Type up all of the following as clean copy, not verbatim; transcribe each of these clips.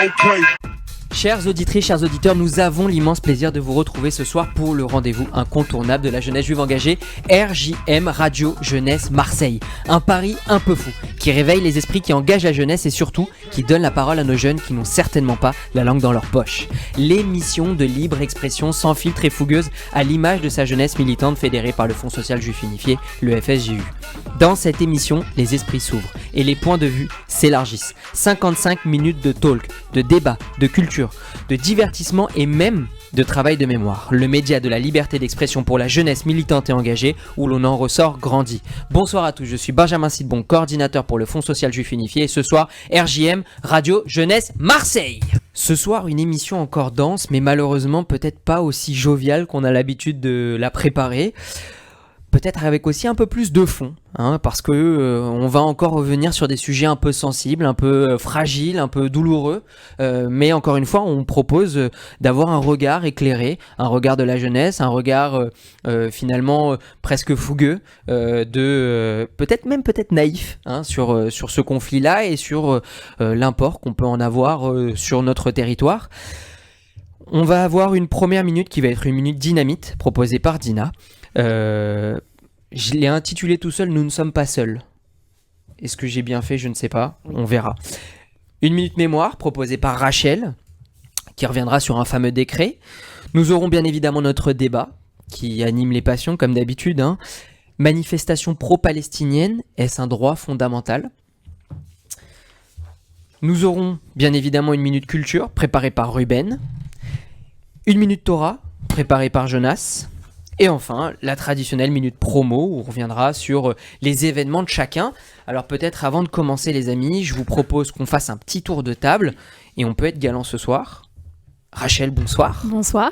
Okay. Chères auditrices, chers auditeurs, nous avons l'immense plaisir de vous retrouver ce soir pour le rendez-vous incontournable de la jeunesse juive engagée, RJM Radio Jeunesse Marseille. Un pari un peu fou, qui réveille les esprits, qui engage la jeunesse et surtout qui donne la parole à nos jeunes qui n'ont certainement pas la langue dans leur poche. L'émission de libre expression sans filtre et fougueuse à l'image de sa jeunesse militante fédérée par le Fonds social juif unifié, le FSJU. Dans cette émission, les esprits s'ouvrent et les points de vue s'élargissent. 55 minutes de talk, de débat, de culture, de divertissement et même de travail de mémoire. Le média de la liberté d'expression pour la jeunesse militante et engagée où l'on en ressort grandi. Bonsoir à tous, je suis Benjamin Sidbon, coordinateur pour le Fonds social juif unifié et ce soir, RJM Radio Jeunesse Marseille. Ce soir, une émission encore dense mais malheureusement peut-être pas aussi joviale qu'on a l'habitude de la préparer. Peut-être avec aussi un peu plus de fond, parce que on va encore revenir sur des sujets un peu sensibles, un peu fragiles, un peu douloureux. Mais encore une fois, on propose d'avoir un regard éclairé, un regard de la jeunesse, un regard finalement presque fougueux, peut-être naïf, sur ce conflit-là et sur l'import qu'on peut en avoir sur notre territoire. On va avoir une première minute qui va être une minute dynamite proposée par Dina. Je l'ai intitulé tout seul, nous ne sommes pas seuls. Est-ce que j'ai bien fait? Je ne sais pas, on verra. Une minute mémoire proposée par Rachel, qui reviendra sur un fameux décret. Nous aurons bien évidemment notre débat, qui anime les passions comme d'habitude. Manifestation pro-palestinienne, est-ce un droit fondamental? Nous aurons bien évidemment une minute culture, préparée par Ruben. Une minute Torah, préparée par Jonas. Et enfin, la traditionnelle minute promo où on reviendra sur les événements de chacun. Alors peut-être avant de commencer les amis, je vous propose qu'on fasse un petit tour de table et on peut être galant ce soir. Rachel, bonsoir. Bonsoir.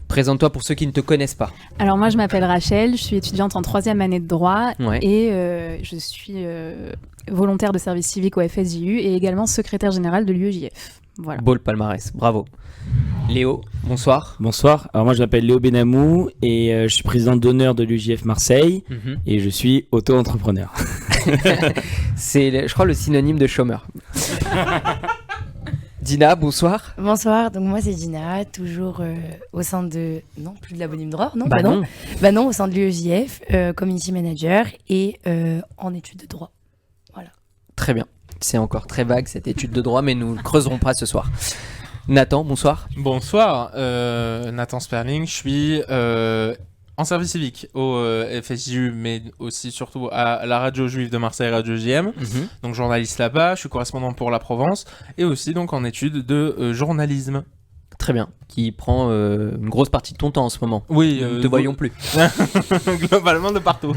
Présente-toi pour ceux qui ne te connaissent pas. Alors moi je m'appelle Rachel, je suis étudiante en 3e année de droit et je suis volontaire de service civique au FSJU et également secrétaire générale de l'UEJF. Voilà. Beau le palmarès, bravo. Léo, bonsoir. Bonsoir, alors moi je m'appelle Léo Benamou et je suis président d'honneur de l'UEJF Marseille et je suis auto-entrepreneur. C'est, je crois, le synonyme de chômeur. Dina, bonsoir. Bonsoir, donc moi c'est Dina, toujours au sein de... Non, plus de la Bonime Droit, non, non, au sein de l'UEJF, community manager et en études de droit. Voilà. Très bien, c'est encore très vague cette étude de droit, mais nous ne creuserons pas ce soir. Nathan, bonsoir. Bonsoir, Nathan Sperling, je suis en service civique au FSJU, mais aussi surtout à la radio juive de Marseille, Radio JM, donc journaliste là-bas, je suis correspondant pour la Provence, et aussi donc en études de journalisme. Très bien, qui prend une grosse partie de ton temps en ce moment. Oui. Nous ne te voyons plus. Globalement de partout.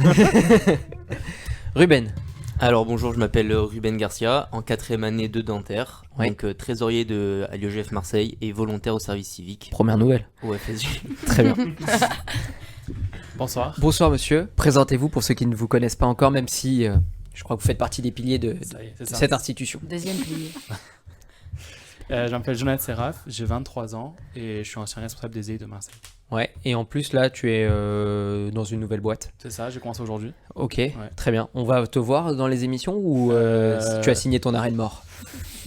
Ruben. Alors bonjour, je m'appelle Ruben Garcia, en 4e année de dentaire, donc trésorier à l'UEJF Marseille et volontaire au service civique. Première nouvelle. Au FSJU. Très bien. Bonsoir. Bonsoir monsieur, présentez-vous pour ceux qui ne vous connaissent pas encore, même si je crois que vous faites partie des piliers de cette institution. Deuxième pilier. Je m'appelle Jonathan Seraf, j'ai 23 ans et je suis ancien responsable des EI de Marseille. Ouais, et en plus là tu es dans une nouvelle boîte. C'est ça, j'ai commencé aujourd'hui. Ok, très bien. On va te voir dans les émissions ou tu as signé ton arrêt de mort?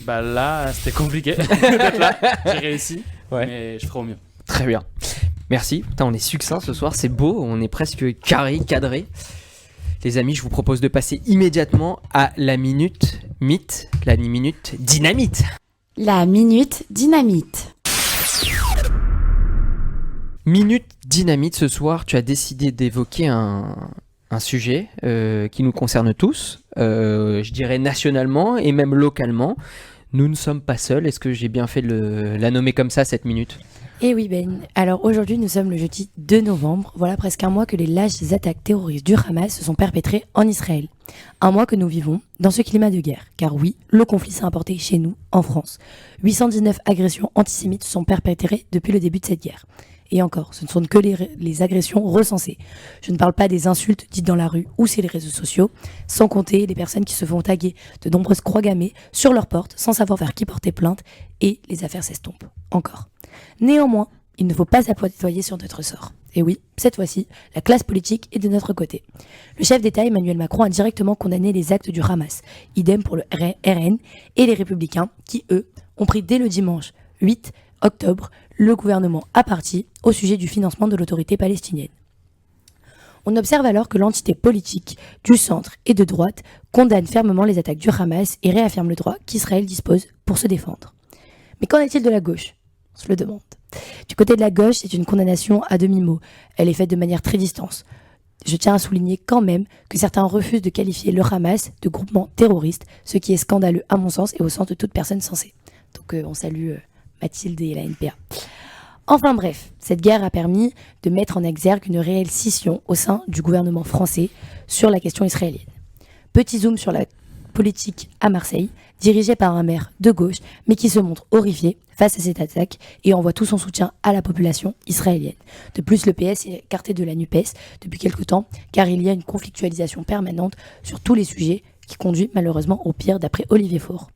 Bah là, c'était compliqué d'être là, j'ai réussi, mais je ferai au mieux. Très bien, merci. Putain, on est succinct ce soir, c'est beau, on est presque carré, cadré. Les amis, je vous propose de passer immédiatement à la minute mythe, la minute dynamite. La minute dynamite. Minute dynamite, ce soir, tu as décidé d'évoquer un sujet qui nous concerne tous, je dirais nationalement et même localement. Nous ne sommes pas seuls. Est-ce que j'ai bien fait de la nommer comme ça, cette minute? Eh oui Ben, alors aujourd'hui nous sommes le jeudi 2 novembre, voilà presque un mois que les lâches attaques terroristes du Hamas se sont perpétrées en Israël. Un mois que nous vivons dans ce climat de guerre, car oui, le conflit s'est importé chez nous, en France. 819 agressions antisémites se sont perpétrées depuis le début de cette guerre. Et encore, ce ne sont que les agressions recensées. Je ne parle pas des insultes dites dans la rue ou sur les réseaux sociaux, sans compter les personnes qui se font taguer de nombreuses croix gammées sur leurs portes sans savoir vers qui porter plainte, et les affaires s'estompent. Encore. Néanmoins, il ne faut pas s'apitoyer sur notre sort. Et oui, cette fois-ci, la classe politique est de notre côté. Le chef d'État Emmanuel Macron a directement condamné les actes du Hamas, idem pour le RN et les Républicains qui, eux, ont pris dès le dimanche 8 octobre le gouvernement à partie au sujet du financement de l'autorité palestinienne. On observe alors que l'entité politique du centre et de droite condamne fermement les attaques du Hamas et réaffirme le droit qu'Israël dispose pour se défendre. Mais qu'en est-il de la gauche ? On se le demande. Du côté de la gauche, c'est une condamnation à demi-mot. Elle est faite de manière très distante. Je tiens à souligner quand même que certains refusent de qualifier le Hamas de groupement terroriste, ce qui est scandaleux à mon sens et au sens de toute personne sensée. Donc on salue Mathilde et la NPA. Enfin bref, cette guerre a permis de mettre en exergue une réelle scission au sein du gouvernement français sur la question israélienne. Petit zoom sur la politique à Marseille, dirigée par un maire de gauche, mais qui se montre horrifié face à cette attaque et envoie tout son soutien à la population israélienne. De plus, le PS est écarté de la NUPES depuis quelque temps, car il y a une conflictualisation permanente sur tous les sujets qui conduit malheureusement au pire d'après Olivier Faure.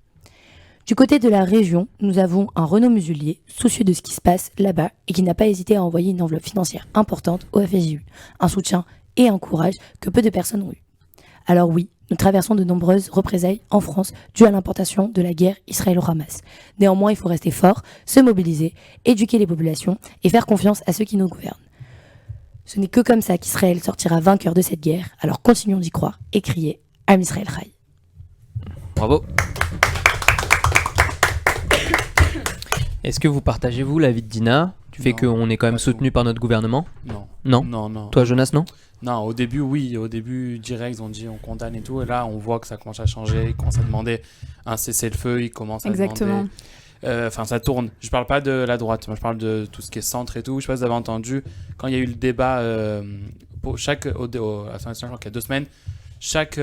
Du côté de la région, nous avons un Renaud Muselier, soucieux de ce qui se passe là-bas et qui n'a pas hésité à envoyer une enveloppe financière importante au FSJU, un soutien et un courage que peu de personnes ont eu. Alors oui, nous traversons de nombreuses représailles en France dues à l'importation de la guerre Israël-Hamas. Néanmoins, il faut rester fort, se mobiliser, éduquer les populations et faire confiance à ceux qui nous gouvernent. Ce n'est que comme ça qu'Israël sortira vainqueur de cette guerre, alors continuons d'y croire et crier « Am Israël Chai ». Bravo. Est-ce que vous partagez, vous, l'avis de Dina du fait qu'on est quand même soutenu par notre gouvernement ? Non. Toi, Jonas, non ? Non, au début, oui. Au début, direct, ils ont dit on condamne et tout. Et là, on voit que ça commence à changer. Ils commencent à demander un cessez-le-feu. Ils commencent à demander... Enfin, ça tourne. Je parle pas de la droite. Moi, je parle de tout ce qui est centre et tout. Je sais pas si vous avez entendu, quand il y a eu le débat, à l'Assemblée nationale, il y a 2 semaines, chaque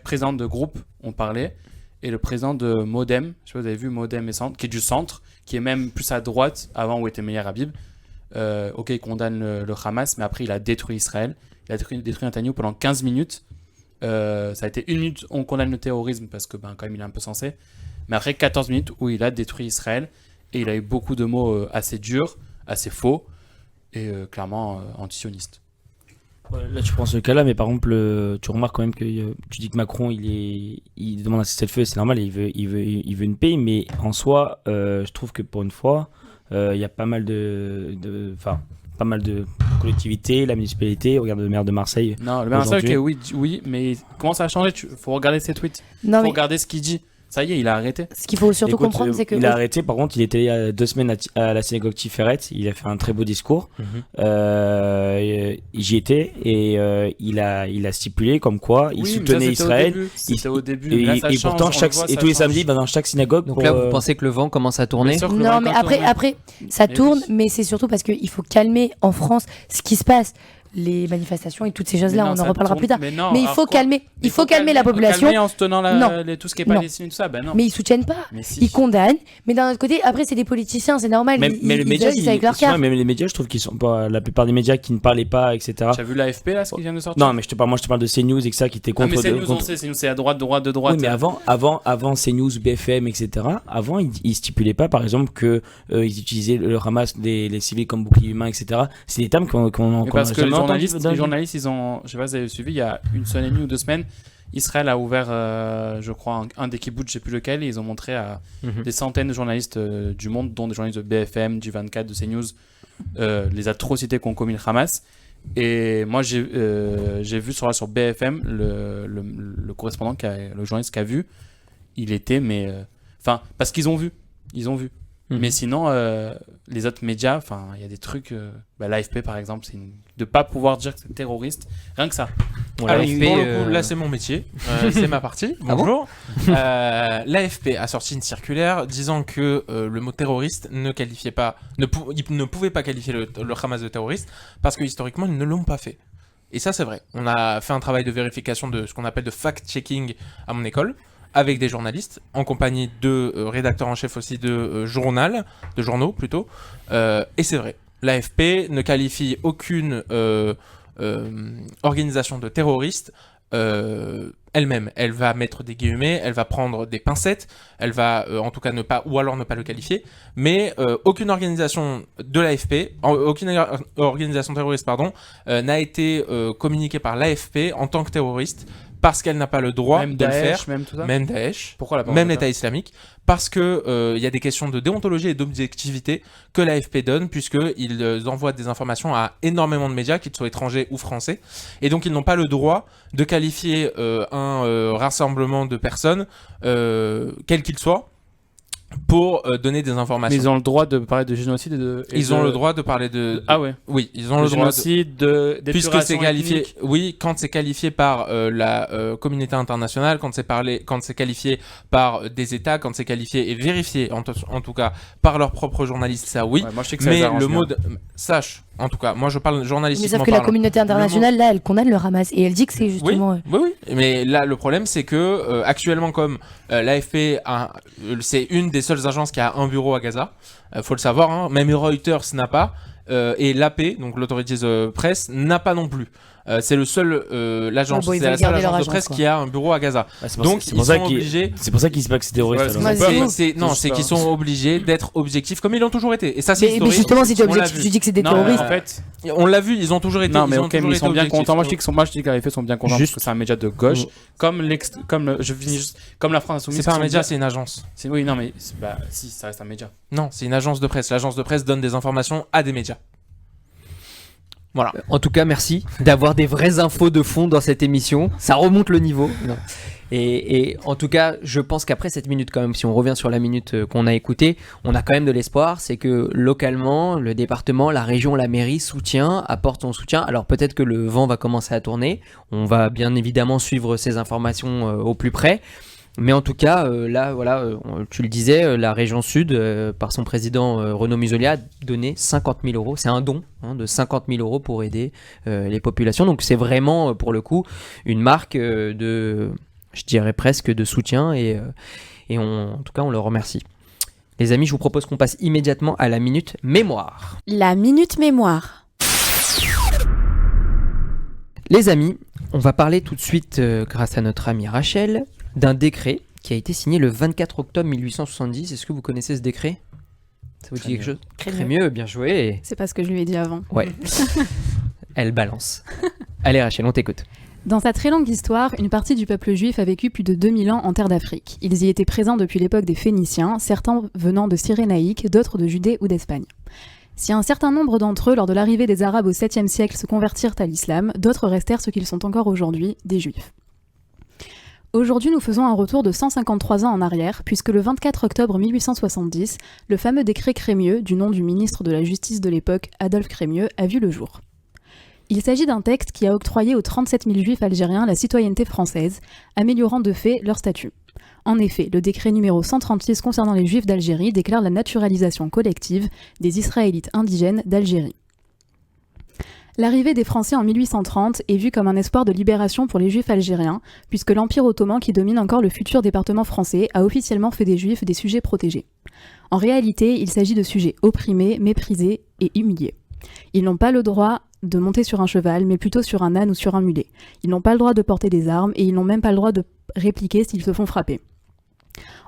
président de groupe, on parlait. Et le président de Modem, je sais pas si vous avez vu Modem et Centre, qui est du centre, qui est même plus à droite, avant où était Meir Habib. Ok, il condamne le Hamas, mais après il a détruit Israël. Il a détruit Netanyahou pendant 15 minutes. Ça a été 1 minute, on condamne le terrorisme, parce que quand même il est un peu censé. Mais après 14 minutes où il a détruit Israël, et il a eu beaucoup de mots assez durs, assez faux, et clairement antisionistes. Là, tu prends ce cas-là, mais par exemple, tu remarques quand même que tu dis que Macron, il demande un cessez-le-feu, c'est normal, il veut une paix, mais en soi, je trouve que pour une fois, il y a pas mal de collectivités, la municipalité, regarde le maire de Marseille. Non, le maire de Marseille, oui, mais comment ça a changé ? Faut regarder ses tweets, regarder ce qu'il dit. Ça y est, il a arrêté. Ce qu'il faut surtout comprendre, c'est que... Il a arrêté, par contre, il était il y a 2 semaines à la synagogue Tiferet, il a fait un très beau discours. J'y étais, et il a stipulé comme quoi il soutenait Israël. C'était au début. Et pourtant, tous les samedis, dans chaque synagogue... Donc là, vous pensez que le vent commence à tourner ? Non, mais après, ça tourne, mais c'est surtout parce qu'il faut calmer en France ce qui se passe. Les manifestations et toutes ces choses-là, on en reparlera plus tard. Mais il faut calmer, la population. Calmer en se tenant tout ce qui est palestinien, tout ça, non. Mais ils soutiennent pas, ils condamnent. Mais d'un autre côté, après c'est des politiciens, c'est normal. Mais les médias, même les médias, je trouve qu'ils sont pas, la plupart des médias qui ne parlaient pas, etc. Tu as vu l'AFP là, ce qui vient de sortir ? Non, mais je te parle de CNews et que ça qui était contre. Mais CNews, on sait, CNews c'est à droite. Oui, mais avant CNews, BFM, etc. Avant, ils stipulaient pas, par exemple, que ils utilisaient le Hamas, les civils comme bouclier humain, etc. C'est des termes qu'on parce que les journalistes, ils ont, je sais pas si vous avez suivi, il y a 1 semaine et demie ou 2 semaines, Israël a ouvert, je crois, un des kibbutz, je sais plus lequel, et ils ont montré à des centaines de journalistes du monde, dont des journalistes de BFM, du 24, de CNews, les atrocités qu'ont commis le Hamas. Et moi, j'ai vu sur BFM le correspondant, le journaliste qui a vu, il était, parce qu'ils ont vu. Mais sinon, les autres médias, il y a des trucs. L'AFP, par exemple, c'est de pas pouvoir dire que c'est terroriste. Rien que ça. l'AFP, pour le coup, là, c'est mon métier. C'est ma partie. Bonjour. L'AFP a sorti une circulaire disant que le mot terroriste ne pouvait pas qualifier le Hamas de terroriste parce que historiquement, ils ne l'ont pas fait. Et ça, c'est vrai. On a fait un travail de vérification de ce qu'on appelle de fact-checking à mon école, avec des journalistes, en compagnie de rédacteurs en chef aussi de journaux plutôt. Et c'est vrai, l'AFP ne qualifie aucune organisation de terroriste elle-même. Elle va mettre des guillemets, elle va prendre des pincettes, elle va en tout cas ne pas le qualifier, mais aucune organisation de l'AFP, aucune organisation terroriste n'a été communiquée par l'AFP en tant que terroriste parce qu'elle n'a pas le droit même de Daesh, le faire. même tout ça. Même Daesh. Pourquoi la même l'État islamique, parce que il y a des questions de déontologie et d'objectivité que l'AFP donne, puisqu'ils envoient des informations à énormément de médias, qu'ils soient étrangers ou français, et donc ils n'ont pas le droit de qualifier un rassemblement de personnes, quel qu'il soit, pour donner des informations. Mais ils ont le droit de parler de génocide Ils ont le droit de parler de... Ah ouais. Oui, ils ont le droit génocide, puisque c'est qualifié... Oui, quand c'est qualifié par la communauté internationale, quand c'est qualifié par des États, quand c'est qualifié et vérifié, en tout cas, par leurs propres journalistes, ça oui. Ouais, moi, je sais que ça mais les arrange le bien. mot de... Sache, en tout cas, moi je parle journalistiquement Mais sauf que la communauté internationale, là, elle condamne le Hamas. Et elle dit que c'est justement... Oui. Mais là, le problème, c'est que actuellement, comme l'AFP, c'est une des seules agences qui a un bureau à Gaza, faut le savoir, hein, même Reuters n'a pas, et l'AP, donc l'Authorities Press, n'a pas non plus. C'est le seul, l'agence, c'est la seule agence de presse qui a un bureau à Gaza. Donc ils sont obligés. C'est pour ça qu'ils disent pas que c'est terroriste. C'est qu'ils sont obligés d'être objectifs comme ils l'ont toujours été. Et ça, c'est historique. Mais justement, si tu es objectif, tu dis que c'est des terroristes. En fait, on l'a vu, ils ont toujours été. Non, mais ok, mais ils sont bien contents. Moi, je dis que l'AFP sont bien contents parce que c'est un média de gauche, comme la France Insoumise. C'est pas un média, c'est une agence. Oui, non, mais si, ça reste un média. Non, c'est une agence de presse. L'agence de presse donne des informations à des médias. Voilà. En tout cas, merci d'avoir des vraies infos de fond dans cette émission. Ça remonte le niveau. Non. Et en tout cas, je pense qu'après cette minute, quand même, si on revient sur la minute qu'on a écoutée, on a quand même de l'espoir. C'est que localement, le département, la région, la mairie apporte son soutien. Alors peut-être que le vent va commencer à tourner. On va bien évidemment suivre ces informations au plus près. Mais en tout cas, là, voilà, tu le disais, la région Sud, par son président Renaud Muselier, a donné 50 000 euros. C'est un don de 50 000 euros pour aider les populations. Donc c'est vraiment, pour le coup, une marque de, je dirais presque, de soutien. Et en tout cas, on le remercie. Les amis, je vous propose qu'on passe immédiatement à la minute mémoire. La minute mémoire. Les amis, on va parler tout de suite, grâce à notre amie Rachel, d'un décret qui a été signé le 24 octobre 1870. Est-ce que vous connaissez ce décret ? Ça vous dit quelque chose ? Crémieux, bien joué. C'est pas ce que je lui ai dit avant. Ouais. Elle balance. Allez Rachel, on t'écoute. Dans sa très longue histoire, une partie du peuple juif a vécu plus de 2000 ans en terre d'Afrique. Ils y étaient présents depuis l'époque des Phéniciens, certains venant de Cyrénaïque, d'autres de Judée ou d'Espagne. Si un certain nombre d'entre eux, lors de l'arrivée des Arabes au 7e siècle, se convertirent à l'islam, d'autres restèrent ce qu'ils sont encore aujourd'hui, des Juifs. Aujourd'hui, nous faisons un retour de 153 ans en arrière, puisque le 24 octobre 1870, le fameux décret Crémieux, du nom du ministre de la Justice de l'époque, Adolphe Crémieux, a vu le jour. Il s'agit d'un texte qui a octroyé aux 37 000 juifs algériens la citoyenneté française, améliorant de fait leur statut. En effet, le décret numéro 136 concernant les juifs d'Algérie déclare la naturalisation collective des Israélites indigènes d'Algérie. L'arrivée des Français en 1830 est vue comme un espoir de libération pour les Juifs algériens, puisque l'Empire ottoman qui domine encore le futur département français a officiellement fait des Juifs des sujets protégés. En réalité, il s'agit de sujets opprimés, méprisés et humiliés. Ils n'ont pas le droit de monter sur un cheval, mais plutôt sur un âne ou sur un mulet. Ils n'ont pas le droit de porter des armes et ils n'ont même pas le droit de répliquer s'ils se font frapper.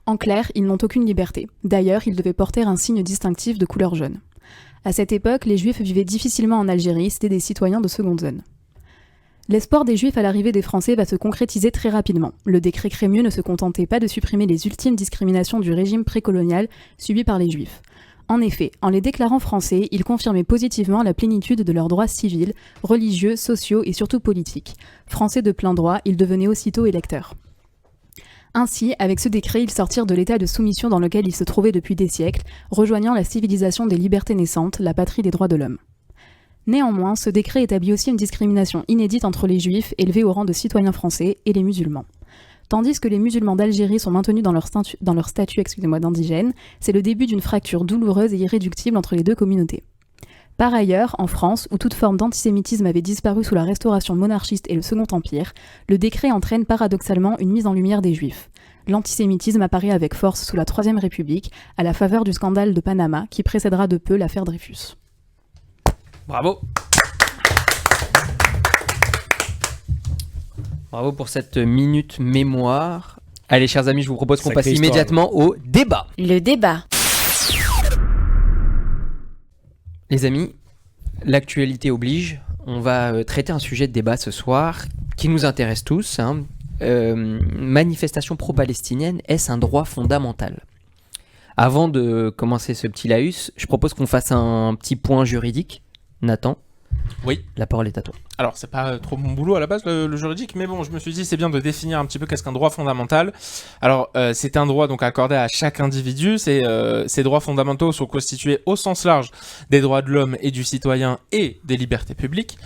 En clair, ils n'ont aucune liberté. D'ailleurs, ils devaient porter un signe distinctif de couleur jaune. À cette époque, les Juifs vivaient difficilement en Algérie, c'était des citoyens de seconde zone. L'espoir des Juifs à l'arrivée des Français va se concrétiser très rapidement. Le décret Crémieux ne se contentait pas de supprimer les ultimes discriminations du régime précolonial subies par les Juifs. En effet, en les déclarant français, il confirmait positivement la plénitude de leurs droits civils, religieux, sociaux et surtout politiques. Français de plein droit, ils devenaient aussitôt électeurs. Ainsi, avec ce décret, ils sortirent de l'état de soumission dans lequel ils se trouvaient depuis des siècles, rejoignant la civilisation des libertés naissantes, la patrie des droits de l'homme. Néanmoins, ce décret établit aussi une discrimination inédite entre les Juifs, élevés au rang de citoyens français, et les musulmans. Tandis que les musulmans d'Algérie sont maintenus dans leur statut d'indigènes, c'est le début d'une fracture douloureuse et irréductible entre les deux communautés. Par ailleurs, en France, où toute forme d'antisémitisme avait disparu sous la restauration monarchiste et le Second Empire, le décret entraîne paradoxalement une mise en lumière des Juifs. L'antisémitisme apparaît avec force sous la Troisième République, à la faveur du scandale de Panama, qui précédera de peu l'affaire Dreyfus. Bravo. Bravo pour cette minute mémoire. Allez, chers amis, je vous propose qu'on passe immédiatement au débat. Le débat. Les amis, l'actualité oblige. On va traiter un sujet de débat ce soir qui nous intéresse tous, manifestation pro-palestinienne, est-ce un droit fondamental ? Avant de commencer ce petit laïus, je propose qu'on fasse un petit point juridique. Nathan ? Oui. La parole est à toi. Alors, c'est pas trop mon boulot à la base, le juridique, mais bon, je me suis dit, c'est bien de définir un petit peu qu'est-ce qu'un droit fondamental. Alors, c'est un droit donc accordé à chaque individu. Ces droits fondamentaux sont constitués au sens large des droits de l'homme et du citoyen et des libertés publiques.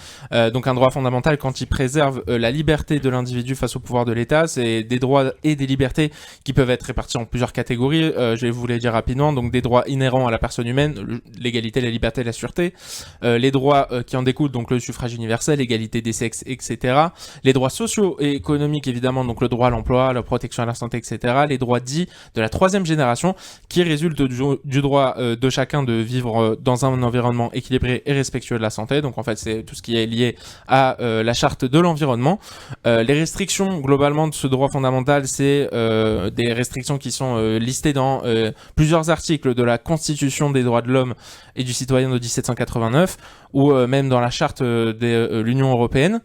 Donc, un droit fondamental, quand il préserve la liberté de l'individu face au pouvoir de l'État, c'est des droits et des libertés qui peuvent être répartis en plusieurs catégories. Je vais vous les dire rapidement. Donc, des droits inhérents à la personne humaine, l'égalité, la liberté, la sûreté. Les droits qui en découlent, donc le suffrage universel, l'égalité des sexes, etc. Les droits sociaux et économiques, évidemment, donc le droit à l'emploi, la protection à la santé, etc. Les droits dits de la troisième génération, qui résultent du droit de chacun de vivre dans un environnement équilibré et respectueux de la santé. Donc en fait, c'est tout ce qui est lié à la charte de l'environnement. Les restrictions, globalement, de ce droit fondamental, c'est des restrictions qui sont listées dans plusieurs articles de la Constitution des droits de l'homme et du citoyen de 1789, ou même dans la charte de l'Union européenne.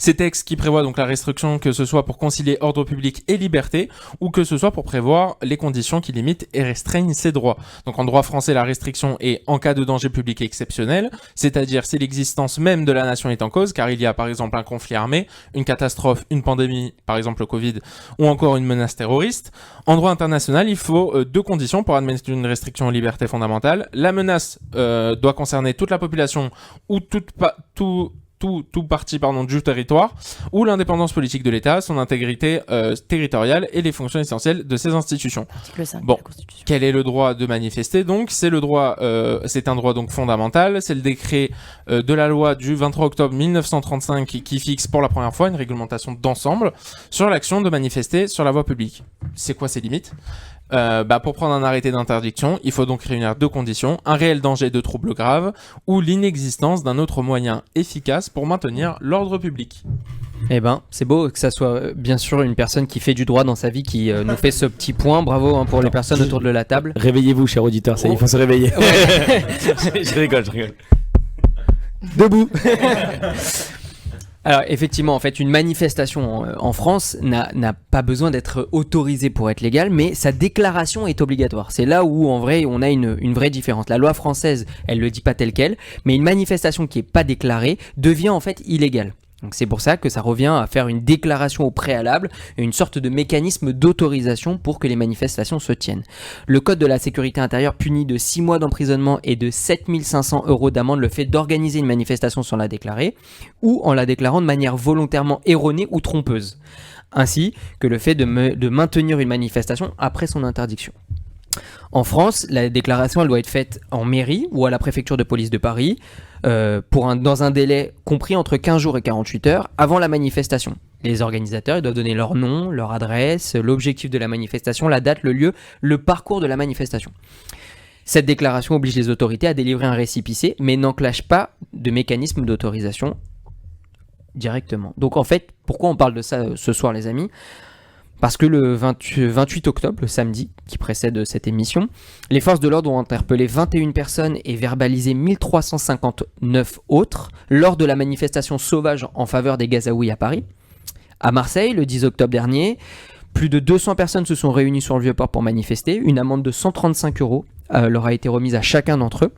Ces textes qui prévoient donc la restriction, que ce soit pour concilier ordre public et liberté, ou que ce soit pour prévoir les conditions qui limitent et restreignent ces droits. Donc en droit français, la restriction est en cas de danger public exceptionnel, c'est-à-dire si l'existence même de la nation est en cause, car il y a par exemple un conflit armé, une catastrophe, une pandémie, par exemple le Covid, ou encore une menace terroriste. En droit international, il faut deux conditions pour admettre une restriction aux libertés fondamentales. La menace doit concerner toute la population ou tout partie du territoire, ou l'indépendance politique de l'État, son intégrité territoriale et les fonctions essentielles de ses institutions. Bon, quel est le droit de manifester donc ? C'est un droit donc fondamental, c'est le décret de la loi du 23 octobre 1935 qui fixe pour la première fois une réglementation d'ensemble sur l'action de manifester sur la voie publique. C'est quoi ses limites ? Pour prendre un arrêté d'interdiction, il faut donc réunir deux conditions, un réel danger de troubles graves ou l'inexistence d'un autre moyen efficace pour maintenir l'ordre public. Eh ben, c'est beau que ça soit bien sûr une personne qui fait du droit dans sa vie qui nous fait ce petit point. Bravo pour les personnes autour de la table. Réveillez-vous, chers auditeurs, il faut se réveiller. Ouais. je rigole. Debout. Alors effectivement, en fait, une manifestation en France n'a pas besoin d'être autorisée pour être légale, mais sa déclaration est obligatoire. C'est là où, en vrai, on a une vraie différence. La loi française, elle le dit pas telle quelle, mais une manifestation qui est pas déclarée devient en fait illégale. Donc c'est pour ça que ça revient à faire une déclaration au préalable, une sorte de mécanisme d'autorisation pour que les manifestations se tiennent. Le code de la sécurité intérieure punit de 6 mois d'emprisonnement et de 7 500 € d'amende le fait d'organiser une manifestation sans la déclarer, ou en la déclarant de manière volontairement erronée ou trompeuse, ainsi que le fait de maintenir une manifestation après son interdiction. En France, la déclaration elle doit être faite en mairie ou à la préfecture de police de Paris dans un délai compris entre 15 jours et 48 heures avant la manifestation. Les organisateurs ils doivent donner leur nom, leur adresse, l'objectif de la manifestation, la date, le lieu, le parcours de la manifestation. Cette déclaration oblige les autorités à délivrer un récépissé mais n'enclenche pas de mécanisme d'autorisation directement. Donc en fait, pourquoi on parle de ça ce soir les amis ? Parce que le 28 octobre, le samedi qui précède cette émission, les forces de l'ordre ont interpellé 21 personnes et verbalisé 1359 autres lors de la manifestation sauvage en faveur des Gazaouis à Paris. À Marseille, le 10 octobre dernier, plus de 200 personnes se sont réunies sur le Vieux-Port pour manifester. Une amende de 135 € leur a été remise à chacun d'entre eux.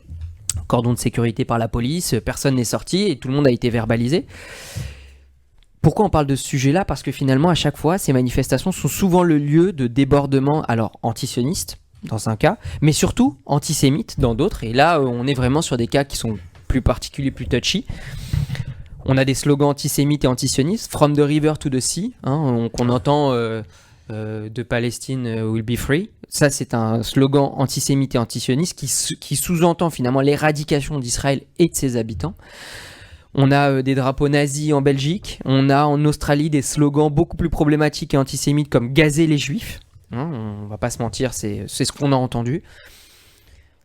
Cordon de sécurité par la police, personne n'est sorti et tout le monde a été verbalisé. Pourquoi on parle de ce sujet-là ? Parce que finalement, à chaque fois, ces manifestations sont souvent le lieu de débordements, alors antisionistes, dans un cas, mais surtout antisémites dans d'autres. Et là, on est vraiment sur des cas qui sont plus particuliers, plus touchy. On a des slogans antisémites et antisionistes, « From the river to the sea », qu'on entend de Palestine will be free. Ça, c'est un slogan antisémite et antisioniste qui sous-entend finalement l'éradication d'Israël et de ses habitants. On a des drapeaux nazis en Belgique, on a en Australie des slogans beaucoup plus problématiques et antisémites comme « gazer les juifs ». On va pas se mentir, c'est ce qu'on a entendu.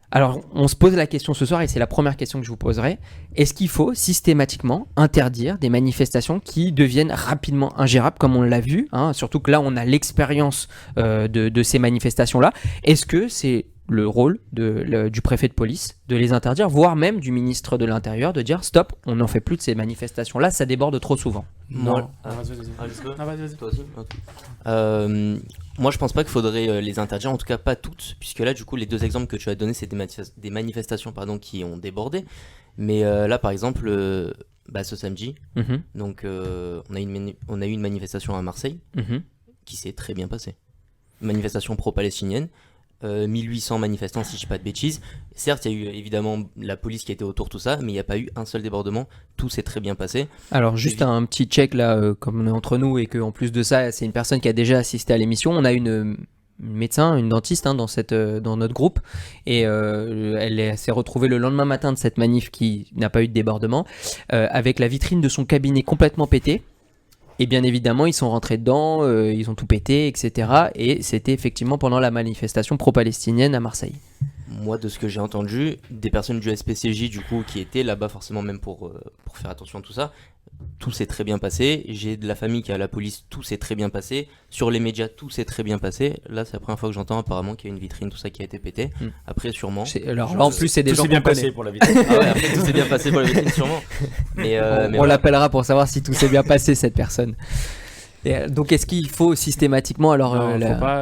Alors, on se pose la question ce soir, et c'est la première question que je vous poserai. Est-ce qu'il faut systématiquement interdire des manifestations qui deviennent rapidement ingérables, comme on l'a vu, surtout que là, on a l'expérience de ces manifestations-là. Est-ce que c'est le rôle du préfet de police de les interdire, voire même du ministre de l'Intérieur de dire stop, on n'en fait plus de ces manifestations-là, ça déborde trop souvent. Moi, toi aussi. Okay. Moi, je pense pas qu'il faudrait les interdire, en tout cas pas toutes, puisque là, du coup, les 2 exemples que tu as donnés, c'est des manifestations qui ont débordé. Mais là, par exemple, ce samedi, donc on a eu une manifestation à Marseille qui s'est très bien passée. Manifestation pro-palestinienne. 1800 manifestants, si je dis pas de bêtises. Certes, il y a eu évidemment la police qui était autour, tout ça, mais il n'y a pas eu un seul débordement. Tout s'est très bien passé. Alors, juste un petit check là, comme on est entre nous et qu'en plus de ça, c'est une personne qui a déjà assisté à l'émission. On a une médecin, une dentiste dans notre groupe, et elle s'est retrouvée le lendemain matin de cette manif qui n'a pas eu de débordement, avec la vitrine de son cabinet complètement pétée. Et bien évidemment, ils sont rentrés dedans, ils ont tout pété, etc. Et c'était effectivement pendant la manifestation pro-palestinienne à Marseille. Moi, de ce que j'ai entendu, des personnes du SPCJ, du coup, qui étaient là-bas forcément même pour faire attention à tout ça, tout s'est très bien passé. J'ai de la famille qui est à la police, tout s'est très bien passé. Sur les médias, tout s'est très bien passé. Là, c'est la première fois que j'entends apparemment qu'il y a une vitrine, tout ça qui a été pété. Après, sûrement. Alors là, en plus, c'est des gens tout s'est bien passé pour la vitrine. Ah ouais, après, tout s'est bien passé pour la vitrine, sûrement. Mais on l'appellera pour savoir si tout s'est bien passé, cette personne. Et donc, est-ce qu'il faut systématiquement alors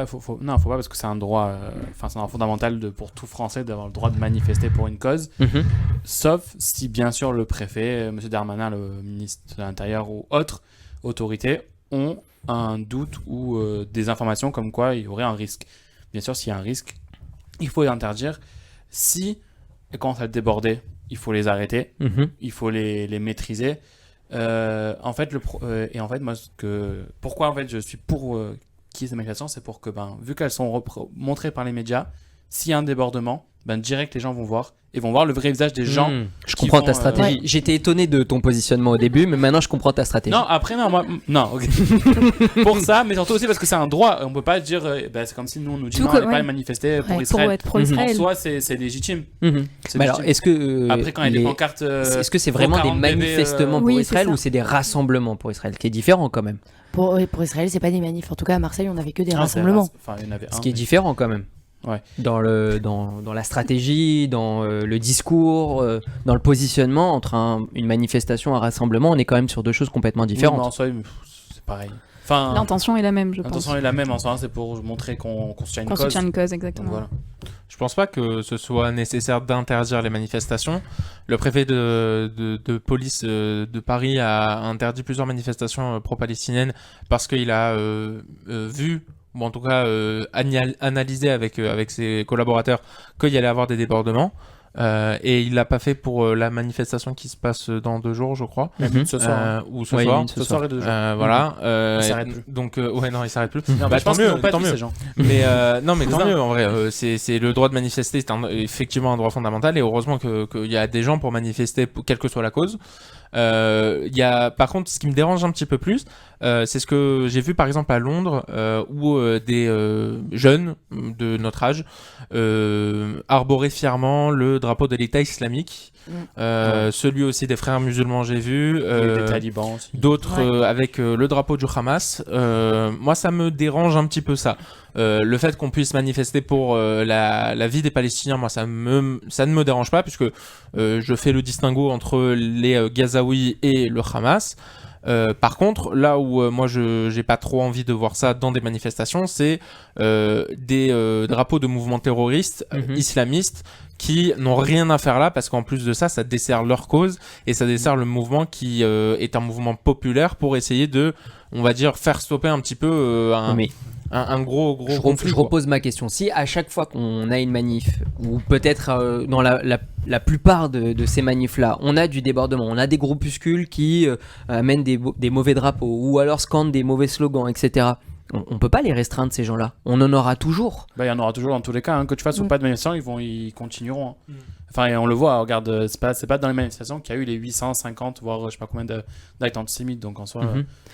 faut pas parce que c'est un droit, c'est un droit fondamental pour tout Français d'avoir le droit de manifester pour une cause, sauf si bien sûr le préfet, M. Darmanin, le ministre de l'Intérieur ou autres autorités ont un doute ou des informations comme quoi il y aurait un risque. Bien sûr, s'il y a un risque, il faut les interdire. Si et quand ça débordait, il faut les arrêter, il faut les maîtriser. Moi, pourquoi en fait je suis pour qu'il y ait ces manifestations, c'est pour que vu qu'elles sont montrées par les médias, s'il y a un débordement, direct les gens vont voir et vont voir le vrai visage des gens. Je comprends ta stratégie. J'étais étonné de ton positionnement au début, mais maintenant je comprends ta stratégie. Non, après okay. Pour ça, mais surtout aussi parce que c'est un droit. On peut pas dire c'est comme si nous on nous dit non, allez pas manifester pour Israël. Pour être pro-Israël. En soi, c'est légitime. Alors, est-ce que après quand il y a des pancartes, est-ce que c'est vraiment des manifestements pour Israël ou c'est des rassemblements pour Israël, qui est différent quand même? Pour Israël, c'est pas des manifs. En tout cas, à Marseille, on avait que des rassemblements. Ce qui est différent quand même. Ouais. Dans la stratégie, dans le discours, dans le positionnement entre une manifestation et un rassemblement, on est quand même sur 2 choses complètement différentes. Non, en soi, c'est pareil. L'intention est la même, je pense. L'intention est la même, en soi, c'est pour montrer qu'on soutient une cause. Qu'on soutient une cause, exactement. Donc, voilà. Je pense pas que ce soit nécessaire d'interdire les manifestations. Le préfet de police de Paris a interdit plusieurs manifestations pro-palestiniennes parce qu'il a vu, ou en tout cas analysé avec ses collaborateurs, qu'il y allait avoir des débordements. Et il l'a pas fait pour la manifestation qui se passe dans 2 jours, je crois. Ce soir. Ou ce soir. Ce soir et 2 jours. Voilà. Il s'arrête plus. Donc, il s'arrête plus. Non, je pense tant mieux. Ces gens. Mais tant mieux en vrai. C'est le droit de manifester, c'est effectivement un droit fondamental. Et heureusement qu'il y a des gens pour manifester, quelle que soit la cause. Par contre, ce qui me dérange un petit peu plus, c'est ce que j'ai vu par exemple à Londres, où des jeunes de notre âge arboraient fièrement le drapeau de l'État islamique, celui aussi des frères musulmans, j'ai vu, des talibans aussi. D'autres avec le drapeau du Hamas. Moi, ça me dérange un petit peu ça. Le fait qu'on puisse manifester pour la vie des Palestiniens, moi, ça ne me dérange pas, puisque je fais le distinguo entre les Gazaouis et le Hamas. Par contre, là où moi j'ai pas trop envie de voir ça dans des manifestations, c'est des drapeaux de mouvements terroristes islamistes qui n'ont rien à faire là, parce qu'en plus de ça, ça dessert leur cause et ça dessert le mouvement qui est un mouvement populaire pour essayer de, on va dire, faire stopper un petit peu un gros conflit. Je repose ma question. Si à chaque fois qu'on a une manif, ou peut-être dans la plupart de ces manifs-là, on a du débordement, on a des groupuscules qui amènent des mauvais drapeaux, ou alors scandent des mauvais slogans, etc., on peut pas les restreindre, ces gens-là. On en aura toujours. Il y en aura toujours dans tous les cas. Que tu fasses ou pas de manifestation, ils continueront. Et on le voit, regarde, c'est pas dans les manifestations qu'il y a eu les 850, voire je sais pas combien d'actes antisémites. Donc en soi,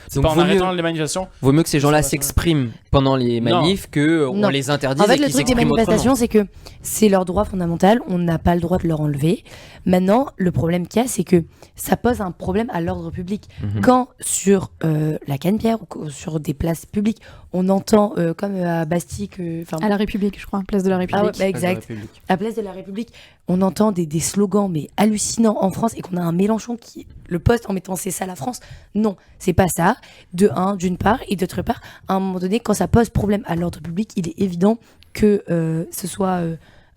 c'est pas en arrêtant les manifestations. Vaut mieux que ces gens-là s'expriment pendant les manifs qu'on les interdise. En fait, et le truc des manifestations, c'est que c'est leur droit fondamental. On n'a pas le droit de leur enlever. Maintenant, le problème qu'il y a, c'est que ça pose un problème à l'ordre public. Quand sur la Canebière ou sur des places publiques, on entend, comme à Bastille, à la République, je crois, place de la République. Ah ouais, exact. À place de la République, on entend des slogans mais hallucinants en France et qu'on a un Mélenchon qui le poste en mettant c'est ça la France. Non, c'est pas ça. D'une part, et d'autre part, à un moment donné, quand ça pose problème à l'ordre public, il est évident que ce soit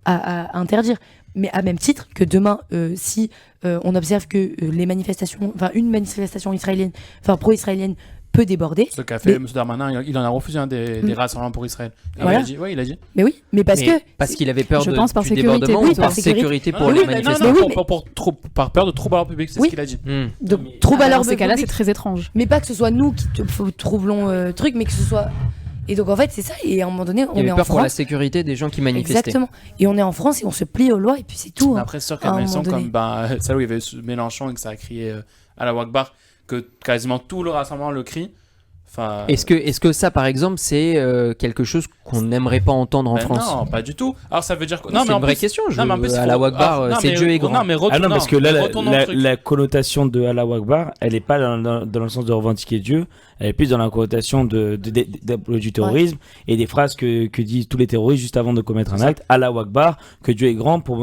à interdire. Mais à même titre que demain, si on observe que une manifestation israélienne, pro-israélienne, peut déborder. Ce qu'a fait M. Darmanin, il en a refusé des rassemblements pour Israël. Voilà. Il a dit. Mais oui, mais parce qu'il avait peur je pense par du sécurité, débordement oui, ou par sécurité pour les manifestants. Par peur de troubles à l'ordre public, c'est ce qu'il a dit. Donc, troubles à l'ordre dans ces cas-là, public, c'est très étrange. Mais pas que ce soit nous qui troublons truc, mais que ce soit. Et donc en fait, c'est ça. Et à un moment donné, on est en France. Il y avait peur pour la sécurité des gens qui manifestaient. Exactement. Et on est en France et on se plie aux lois et puis c'est tout. Après, c'est sûr qu'il y a des sons comme celle où il y avait Mélenchon et que ça a crié à la Wakbar, que quasiment tout le rassemblement le crie. Est-ce que ça, par exemple, c'est quelque chose qu'on n'aimerait pas entendre en France ? Non, pas du tout. Alors ça veut dire que c'est une vraie question. Allah Wakbar, c'est Dieu est grand. Non, parce que là, la connotation de Allah Wakbar, elle n'est pas dans le sens de revendiquer Dieu. Elle est plus dans la connotation du terrorisme et des phrases que disent tous les terroristes juste avant de commettre un acte. Allah Wakbar, que Dieu est grand pour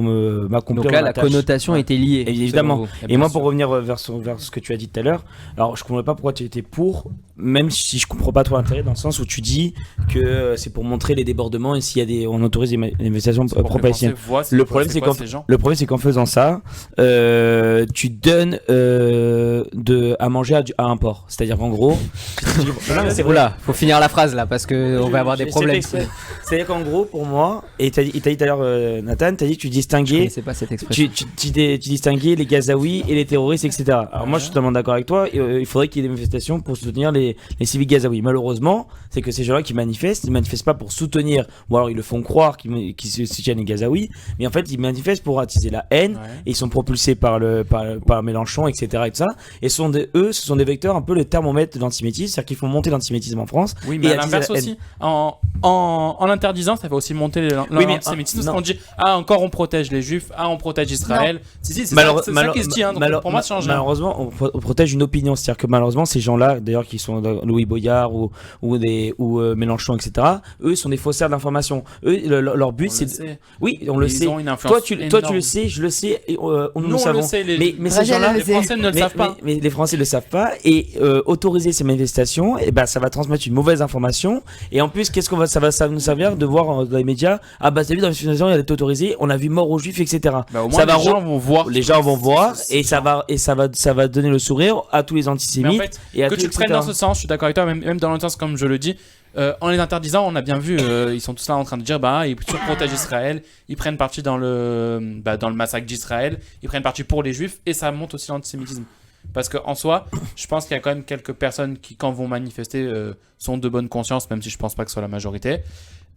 m'accomplir. Donc là, la connotation était liée. Évidemment. Et moi, pour revenir vers ce que tu as dit tout à l'heure, alors je ne comprends pas pourquoi tu étais pour, même si je ne comprends pas trop l'intérêt, dans le sens où tu dis que c'est pour montrer les débordements et s'il y a on autorise des manifestations pro-palestiniennes. Le problème, c'est qu'en faisant ça, tu donnes à manger à un porc. C'est-à-dire qu'en gros, voilà, faut finir la phrase là parce que on va avoir des problèmes. C'est-à-dire qu'en gros, pour moi, et t'as dit tout à l'heure, Nathan, t'as dit que tu distinguais. Je pas cette expression. Tu distinguais les Gazaouis et les terroristes, etc. Alors moi, je suis totalement d'accord avec toi. Il faudrait qu'il y ait des manifestations pour soutenir les civils gazaouis. Malheureusement, c'est que ces gens-là qui manifestent, ils manifestent pas pour soutenir, ou alors ils le font croire qu'ils soutiennent les Gazaouis, mais en fait, ils manifestent pour attiser la haine. Et ils sont propulsés par Mélenchon, etc. Et tout ça. Et ce sont des vecteurs un peu le thermomètre de l'antisémitisme, c'est-à-dire qu'ils font monter l'antisémitisme en France. Oui, mais à l'inverse aussi, en l'interdisant, ça fait aussi monter l'antisémitisme. On dit encore on protège les Juifs, on protège Israël. C'est ça qui se dit. Donc pour moi, ça change. Malheureusement, on protège une opinion, c'est-à-dire que malheureusement, ces gens-là, d'ailleurs, qui sont Louis Boyard ou Mélenchon, etc. Eux sont des faussaires d'information. Eux, leur but, c'est. Oui, on le sait. Toi, tu le sais, je le sais, et nous le savons. Mais ces gens-là, les Français ne le savent pas. Mais les Français ne le savent pas. Et autoriser ces manifestations, et ça va transmettre une mauvaise information. Et en plus, ça va nous servir de voir dans les médias, t'as vu dans les manifestations, il y a été autorisé, on a vu mort aux Juifs, etc. Les gens vont voir, et ça va donner le sourire à tous les antisémites. En fait, que tu le prennes dans ce sens, je suis d'accord avec toi, même dans l'autre sens, comme je le dis. En les interdisant, on a bien vu, ils sont tous là en train de dire ils surprotègent Israël, ils prennent parti dans le massacre d'Israël, ils prennent parti pour les Juifs, et ça monte aussi l'antisémitisme. Parce qu'en soi, je pense qu'il y a quand même quelques personnes qui, quand vont manifester, sont de bonne conscience, même si je pense pas que ce soit la majorité.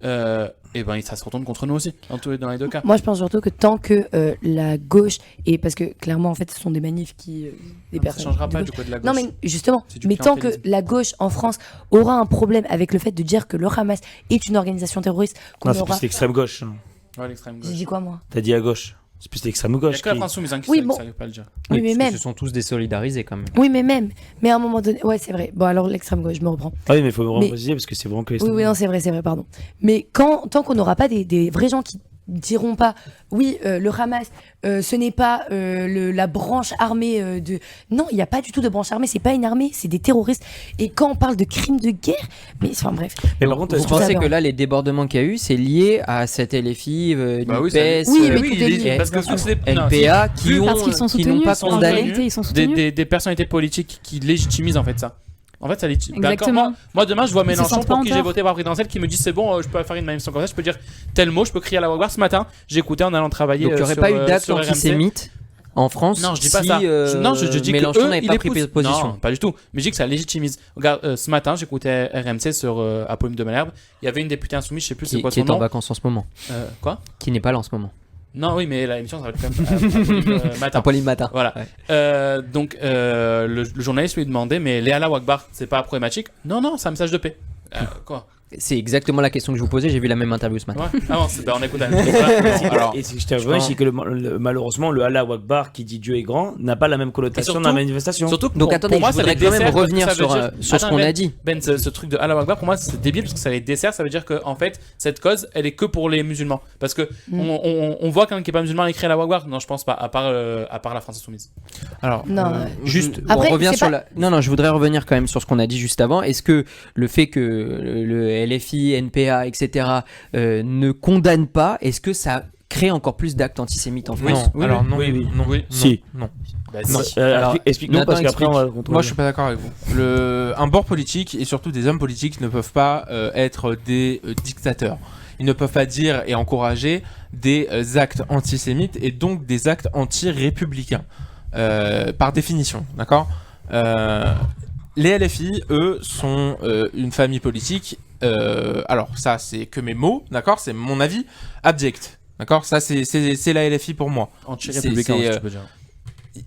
Et ça se retourne contre nous aussi, dans les deux cas. Moi, je pense surtout que tant que la gauche, et parce que clairement, en fait, ce sont des manifs qui. Ça changera pas du côté de la gauche. Non, mais justement, mais tant que la gauche en France aura un problème avec le fait de dire que le Hamas est une organisation terroriste, c'est plus l'extrême gauche. Ouais, l'extrême gauche. J'ai dit quoi, moi ? T'as dit à gauche. C'est plus l'extrême gauche. Il y a que la France Insoumise qui ne savait pas le dire. Oui, mais même. Ce sont tous désolidarisés quand même. Oui, mais à un moment donné. Ouais, c'est vrai. Bon, alors l'extrême gauche, je me reprends. Ah oui, mais il faut vraiment préciser parce que c'est vraiment que l'extrême gauche. Oui, non, c'est vrai, pardon. Mais tant qu'on n'aura pas des vrais gens qui diront pas le Hamas ce n'est pas la branche armée de. Non, il n'y a pas du tout de branche armée, c'est pas une armée, c'est des terroristes. Et quand on parle de crimes de guerre, mais enfin bref. Mais par contre, vous pensez que là, les débordements qu'il y a eu, c'est lié à cette LFI, NUPES, parce que NPA qui n'ont pas condamné des personnalités politiques qui légitimisent en fait ça. En fait, ça exactement. Moi, demain, je vois Mélenchon pour qui j'ai voté pour la présidentielle qui me dit c'est bon, je peux faire une manifestation comme ça, je peux dire tel mot, je peux crier à la Wakbar. Ce matin, j'écoutais en allant travailler. Donc, il n'y aurait pas eu d'acte antisémite en France? Non, je dis pas ça. Non, je dis Mélenchon que n'avait pas pris position. Non, pas du tout. Mais je dis que ça légitimise. Regarde, ce matin, j'écoutais RMC sur Apolline de Malherbe. Il y avait une députée insoumise, je sais plus c'est quoi son nom. Qui est en vacances en ce moment. Quoi? Qui n'est pas là en ce moment. Non, oui, mais l'émission, ça va être quand même Apolline Matin. Voilà. Ouais. Donc, le journaliste lui demandait, mais les Allah Wakbar, c'est pas problématique? Non, c'est un message de paix. Quoi? C'est exactement la question que je vous posais. J'ai vu la même interview ce matin. Ouais. Ah non, on écoute. Et si je t'avoue, c'est que malheureusement, le Allah Akbar qui dit Dieu est grand n'a pas la même connotation dans la manifestation. Surtout que Donc attendez, pour moi, je voudrais quand même revenir sur ce qu'on a dit. Ben, ce truc de Allah Akbar, pour moi, c'est débile parce que ça les dessert. Ça veut dire que en fait, cette cause, elle est que pour les musulmans. Parce que on voit quelqu'un qui est pas musulman écrire Allah Akbar. Non, je pense pas. À part la France insoumise. Alors, Non, Juste, Après, on revient c'est sur pas- Non, je voudrais revenir quand même sur ce qu'on a dit juste avant. Est-ce que le fait que le LFI, NPA, etc. Ne condamne pas, est-ce que ça crée encore plus d'actes antisémites en France? non, alors non, oui. non, Oui. non, non. Non. Alors, explique-nous Nathan, parce qu'après on va contrôler. Moi, je suis pas d'accord avec vous. Un bord politique et surtout des hommes politiques ne peuvent pas être des dictateurs. Ils ne peuvent pas dire et encourager des actes antisémites et donc des actes anti-républicains, par définition, d'accord. Les LFI, eux, sont une famille politique. Alors ça, c'est que mes mots, d'accord. C'est mon avis abject, d'accord. Ça, c'est la LFI pour moi. Anti-républicain, C'est, si tu peux dire.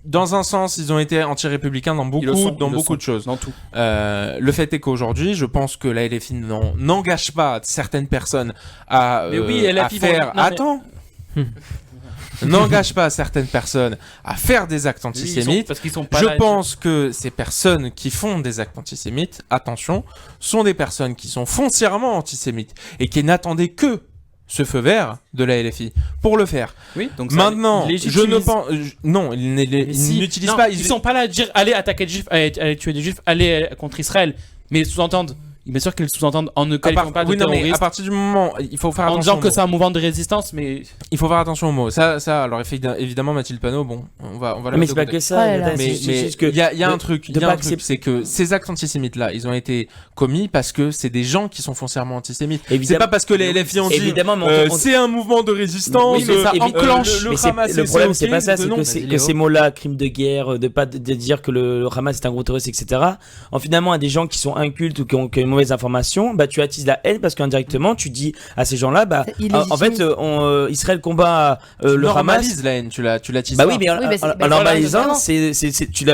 Dans un sens, ils ont été anti-républicains dans beaucoup de choses. Dans tout. Le fait est qu'aujourd'hui, je pense que la LFI n'engage pas certaines personnes à, Mais oui, LFI à faire. non, mais- Attends. N'engage pas certaines personnes à faire des actes antisémites. Parce qu'ils sont pas Je là. pense que ces personnes qui font des actes antisémites, attention, sont des personnes qui sont foncièrement antisémites et qui n'attendaient que ce feu vert de la LFI pour le faire. Oui, donc ça Maintenant, je légitimise. ne pense... Non, ils n'utilisent pas... Ils sont pas là à dire allez attaquer des juifs, allez tuer des juifs, allez contre Israël. Mais ils sous-entendent. Bien sûr qu'ils sous-entendent en ne qualifiant pas de oui, non, mais terroriste. à partir du moment, il faut faire En attention. disant aux que mots. c'est un mouvement de résistance, mais Il faut faire attention aux mots. Ça, alors évidemment, Mathilde Panot, bon, on va la Mais mettre c'est de pas côté. que ça. Ouais, là. Mais il y a un truc, c'est que ces actes antisémites là, ils ont été commis parce que c'est des gens qui sont foncièrement antisémites. C'est pas parce que les LFI ont dit évidemment, mais c'est un mouvement de résistance, Oui, mais ça enclenche le Hamas. Le problème, c'est pas ça, c'est non. que ces mots-là, crime de guerre, de dire que le Hamas est un groupe terroriste, etc. Finalement, à des gens qui sont incultes ou qui ont une mauvaise information, bah tu attises la haine parce qu'indirectement, tu dis à ces gens-là, bah en fait, Israël combat le Hamas. Normalise la haine, tu l'attises. Bah oui, mais Oui, mais c'est- en normalisant, exactement. tu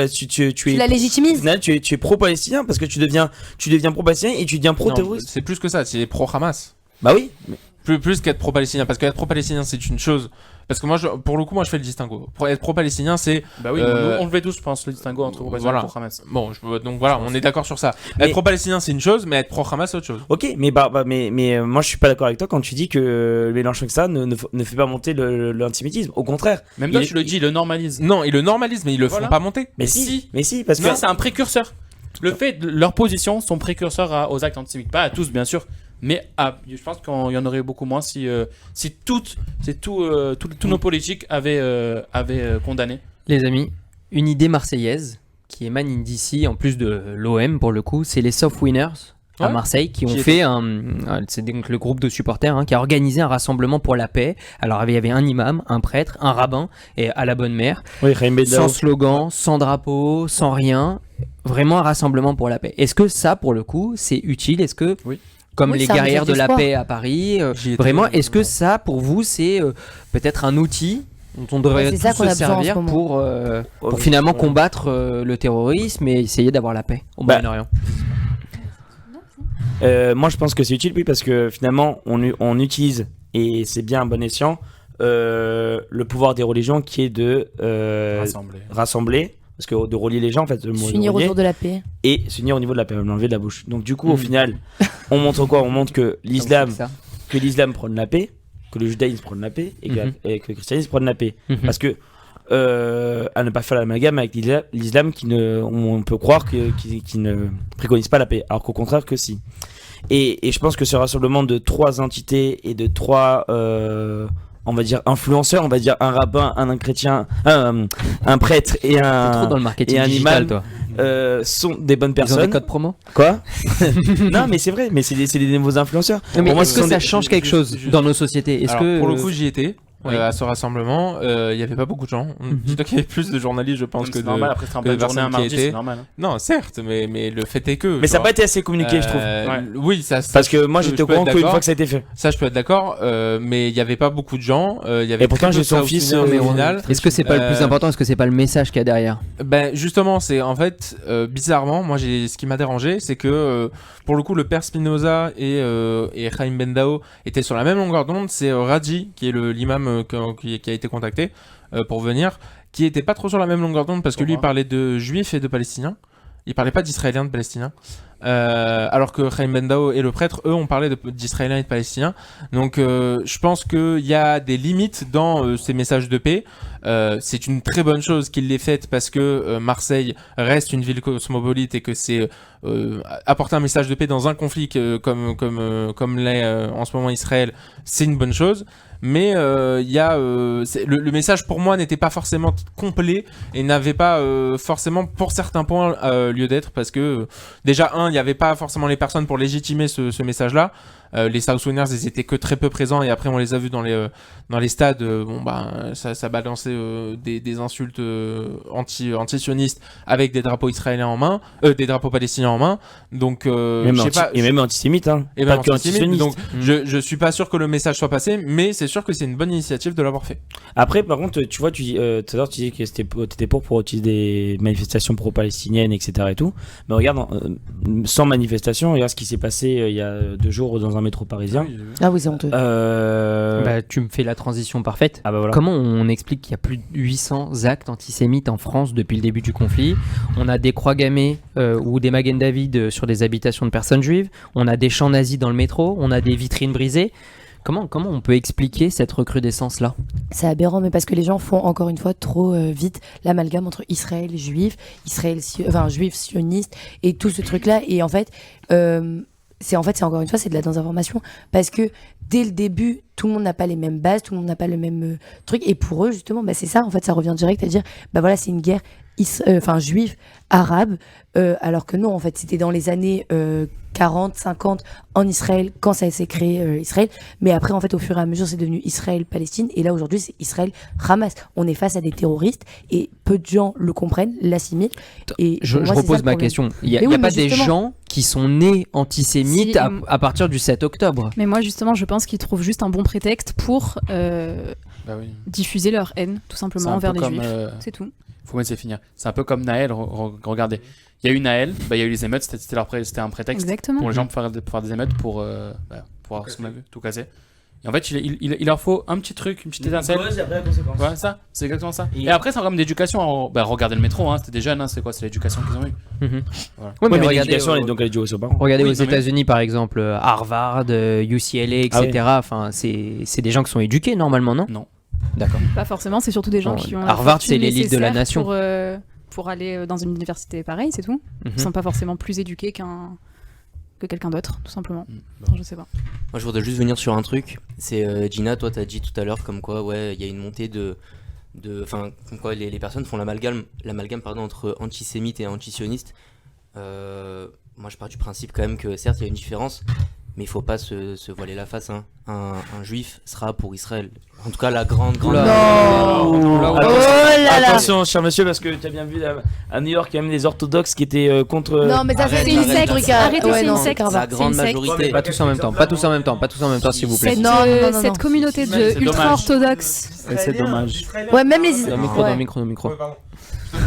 la es légitimises. au final, tu es pro-palestinien parce que tu deviens pro-palestinien et tu deviens pro-terroriste. C'est plus que ça, c'est pro-Hamas. Bah oui. Plus qu'être pro-palestinien, parce qu'être pro-palestinien c'est une chose. Parce que moi, pour le coup, je fais le distinguo. Être pro-palestinien, c'est. bah oui, on le fait tous, je pense, le distinguo entre voilà. pro Hamas. Bon, donc voilà, on est d'accord sur ça. Mais- Être pro-palestinien, c'est une chose, mais être pro-Hamas, c'est autre chose. Ok, mais moi je suis pas d'accord avec toi quand tu dis que Mélenchon que ça ne fait pas monter l'antisémitisme. Au contraire. Même toi, Il- tu le dis, il le normalise. Non, ils le normalisent, mais ils le Voilà. font pas monter. Mais si, parce que Non, c'est un précurseur. Le fait de leur position sont précurseurs aux actes antisémites. Pas à tous, bien sûr, mais je pense qu'il y en aurait beaucoup moins si tous nos politiques avaient condamné. Les amis, une idée marseillaise qui émane d'ici, en plus de l'OM pour le coup, c'est les Soft Winners à Ouais. Marseille qui ont Qui fait c'est donc le groupe de supporters qui a organisé un rassemblement pour la paix. Alors il y avait un imam, un prêtre, un rabbin et à la bonne mère, oui, Raïm Bedaoui. sans slogan, sans drapeau, sans rien, vraiment un rassemblement pour la paix. Est-ce que ça pour le coup c'est utile? Est-ce que Oui. comme Oui, les c'est un guerrières de geste la d'espoir. paix à Paris, J'y étais. vraiment est-ce que ça pour vous c'est peut-être un outil dont on devrait Ouais, c'est tous ça qu'on se a besoin en ce servir moment. pour finalement combattre le terrorisme et essayer d'avoir la paix au Bah, Moyen-Orient? Moi je pense que c'est utile, oui, parce que finalement on utilise, et c'est bien un bon escient, le pouvoir des religions qui est de rassembler, parce que de relier les gens en fait, le mot S'unir relier, autour de la paix. et s'unir au niveau de la paix, me l'enlever de la bouche. Donc du coup au final, on montre quoi? On montre que l'islam prône la paix, que le judaïsme prône la paix et que le christianisme prône la paix. Parce que à ne pas faire l'amalgame avec l'islam on peut croire qui ne préconise pas la paix, alors qu'au contraire que si. Et je pense que ce rassemblement de trois entités et de trois on va dire influenceurs, on va dire un rabbin, un chrétien, un prêtre et T'es trop dans un le marketing et un digital, imam, toi. sont des bonnes Ils ont personnes. des codes promo? Quoi? Non mais c'est vrai, mais c'est des nouveaux influenceurs. Mais Pour moi, est-ce ce que sont ça des- change quelque chose dans nos sociétés? Est-ce Alors, que pour le coup, j'y étais. à ce rassemblement. Il n'y avait pas beaucoup de gens. Dis-toi qu'il y avait plus de journalistes, je pense, que c'est de. normal, après c'est en pleine journée un mardi, c'est normal. Hein. Non, certes, mais le fait est que. Mais ça n'a pas été assez communiqué, je trouve. Oui, ça. Parce que moi, j'étais au courant qu'une fois que ça a été fait. Ça, je peux être d'accord, mais il n'y avait pas beaucoup de gens. Et pourtant, j'ai son fils au final. Est-ce que c'est pas le plus important? Est-ce que c'est pas le message qu'il y a derrière? Ben justement, c'est en fait bizarrement, moi ce qui m'a dérangé, c'est que pour le coup, le père Spinoza et Chaim Bendao étaient sur la même longueur d'onde. C'est Raji qui est l'imam qui a été contacté pour venir, qui était pas trop sur la même longueur d'onde parce que lui il parlait de juifs et de palestiniens. Il parlait pas d'israéliens, de palestiniens. Alors que Chaim Bendao et le prêtre, eux, ont parlé d'israéliens et de palestiniens. Donc, je pense qu'il y a des limites dans ces messages de paix. C'est une très bonne chose qu'il l'ait faite parce que Marseille reste une ville cosmopolite et que c'est apporter un message de paix dans un conflit comme l'est en ce moment Israël, c'est une bonne chose. Mais il y a le message pour moi n'était pas forcément complet et n'avait pas forcément pour certains points lieu d'être parce que déjà il n'y avait pas forcément les personnes pour légitimer ce message-là. Les South Winners, ils étaient que très peu présents et après on les a vus dans les stades. Ça balançait des insultes anti-sionistes avec des drapeaux israéliens en main, des drapeaux palestiniens en main. Donc même antisémites, hein. Et pas même que antisémites. Donc antisionistes. je suis pas sûr que le message soit passé, mais c'est sûr que c'est une bonne initiative de l'avoir fait. Après, par contre, tu vois, tout à l'heure tu disais que t'étais pour utiliser des manifestations pro-palestiniennes, etc. et tout. Mais regarde, sans manifestation, regarde ce qui s'est passé il y a 2 jours dans un métro parisien. Ah oui, c'est honteux. Tu me fais la transition parfaite. Ah bah voilà. Comment on explique qu'il y a plus de 800 actes antisémites en France depuis le début du conflit? On a des croix gammées ou des Magen David sur des habitations de personnes juives. On a des chants nazis dans le métro. On a des vitrines brisées. Comment on peut expliquer cette recrudescence-là? C'est aberrant, mais parce que les gens font encore une fois trop vite l'amalgame entre Israël juif, juif sioniste et tout ce truc-là. Et en fait, c'est encore une fois, c'est de la désinformation parce que dès le début, tout le monde n'a pas les mêmes bases, tout le monde n'a pas le même truc. Et pour eux, justement, c'est ça. En fait, ça revient direct à dire, voilà, c'est une guerre juive, arabe, alors que non, en fait, c'était dans les années 40, 50 en Israël quand ça s'est créé Israël. Mais après, en fait, au fur et à mesure, c'est devenu Israël-Palestine. Et là, aujourd'hui, c'est Israël-Hamas. On est face à des terroristes et peu de gens le comprennent, l'assimilent. Et je repose ma question. Il n'y a pas des gens qui sont nés antisémites à partir du 7 octobre. Mais moi, justement, je pense qu'ils trouvent juste un bon prétexte pour diffuser leur haine, tout simplement, envers les juifs. C'est tout. Faut me laisser finir. C'est un peu comme Naël. Regardez. Il y a eu Naël, il y a eu les émeutes, c'était un prétexte. Exactement. Pour les gens pour faire des émeutes pour tout casser. Et en fait, il leur faut un petit truc, une petite étincelle. Et après la conséquence. Ouais, ça, c'est exactement ça. Et après, c'est un problème d'éducation. Regardez le métro, c'était des jeunes, c'est quoi? C'est l'éducation qu'ils ont eue. Voilà. Ouais, mais l'éducation, elle est donc elle est due aux parents. Regardez aux États-Unis, par exemple, Harvard, UCLA, etc. Enfin, c'est des gens qui sont éduqués normalement, non? Non. D'accord. Pas forcément, c'est surtout des gens qui ont. Harvard, c'est l'élite de la nation. Pour aller dans une université pareille, c'est tout. Ils sont pas forcément plus éduqués que quelqu'un d'autre, tout simplement. Enfin, je sais pas. Moi, je voudrais juste venir sur un truc. C'est Gina, toi, t'as dit tout à l'heure comme quoi, il y a une montée comme quoi les personnes font l'amalgame entre antisémites et antisionistes. Moi, je pars du principe quand même que certes, il y a une différence, mais il faut pas se voiler la face. Hein. Un juif sera pour Israël. En tout cas, la grande. Attention, cher monsieur, parce que tu as bien vu à New York, il y a même des orthodoxes qui étaient contre. Non, mais ça, c'est une secte. Arrêtez, c'est une secte. La grande majorité. Pas tous en même temps, s'il vous plaît. Cette communauté de ultra-orthodoxes. C'est dommage. Ouais, même les. Dans le micro.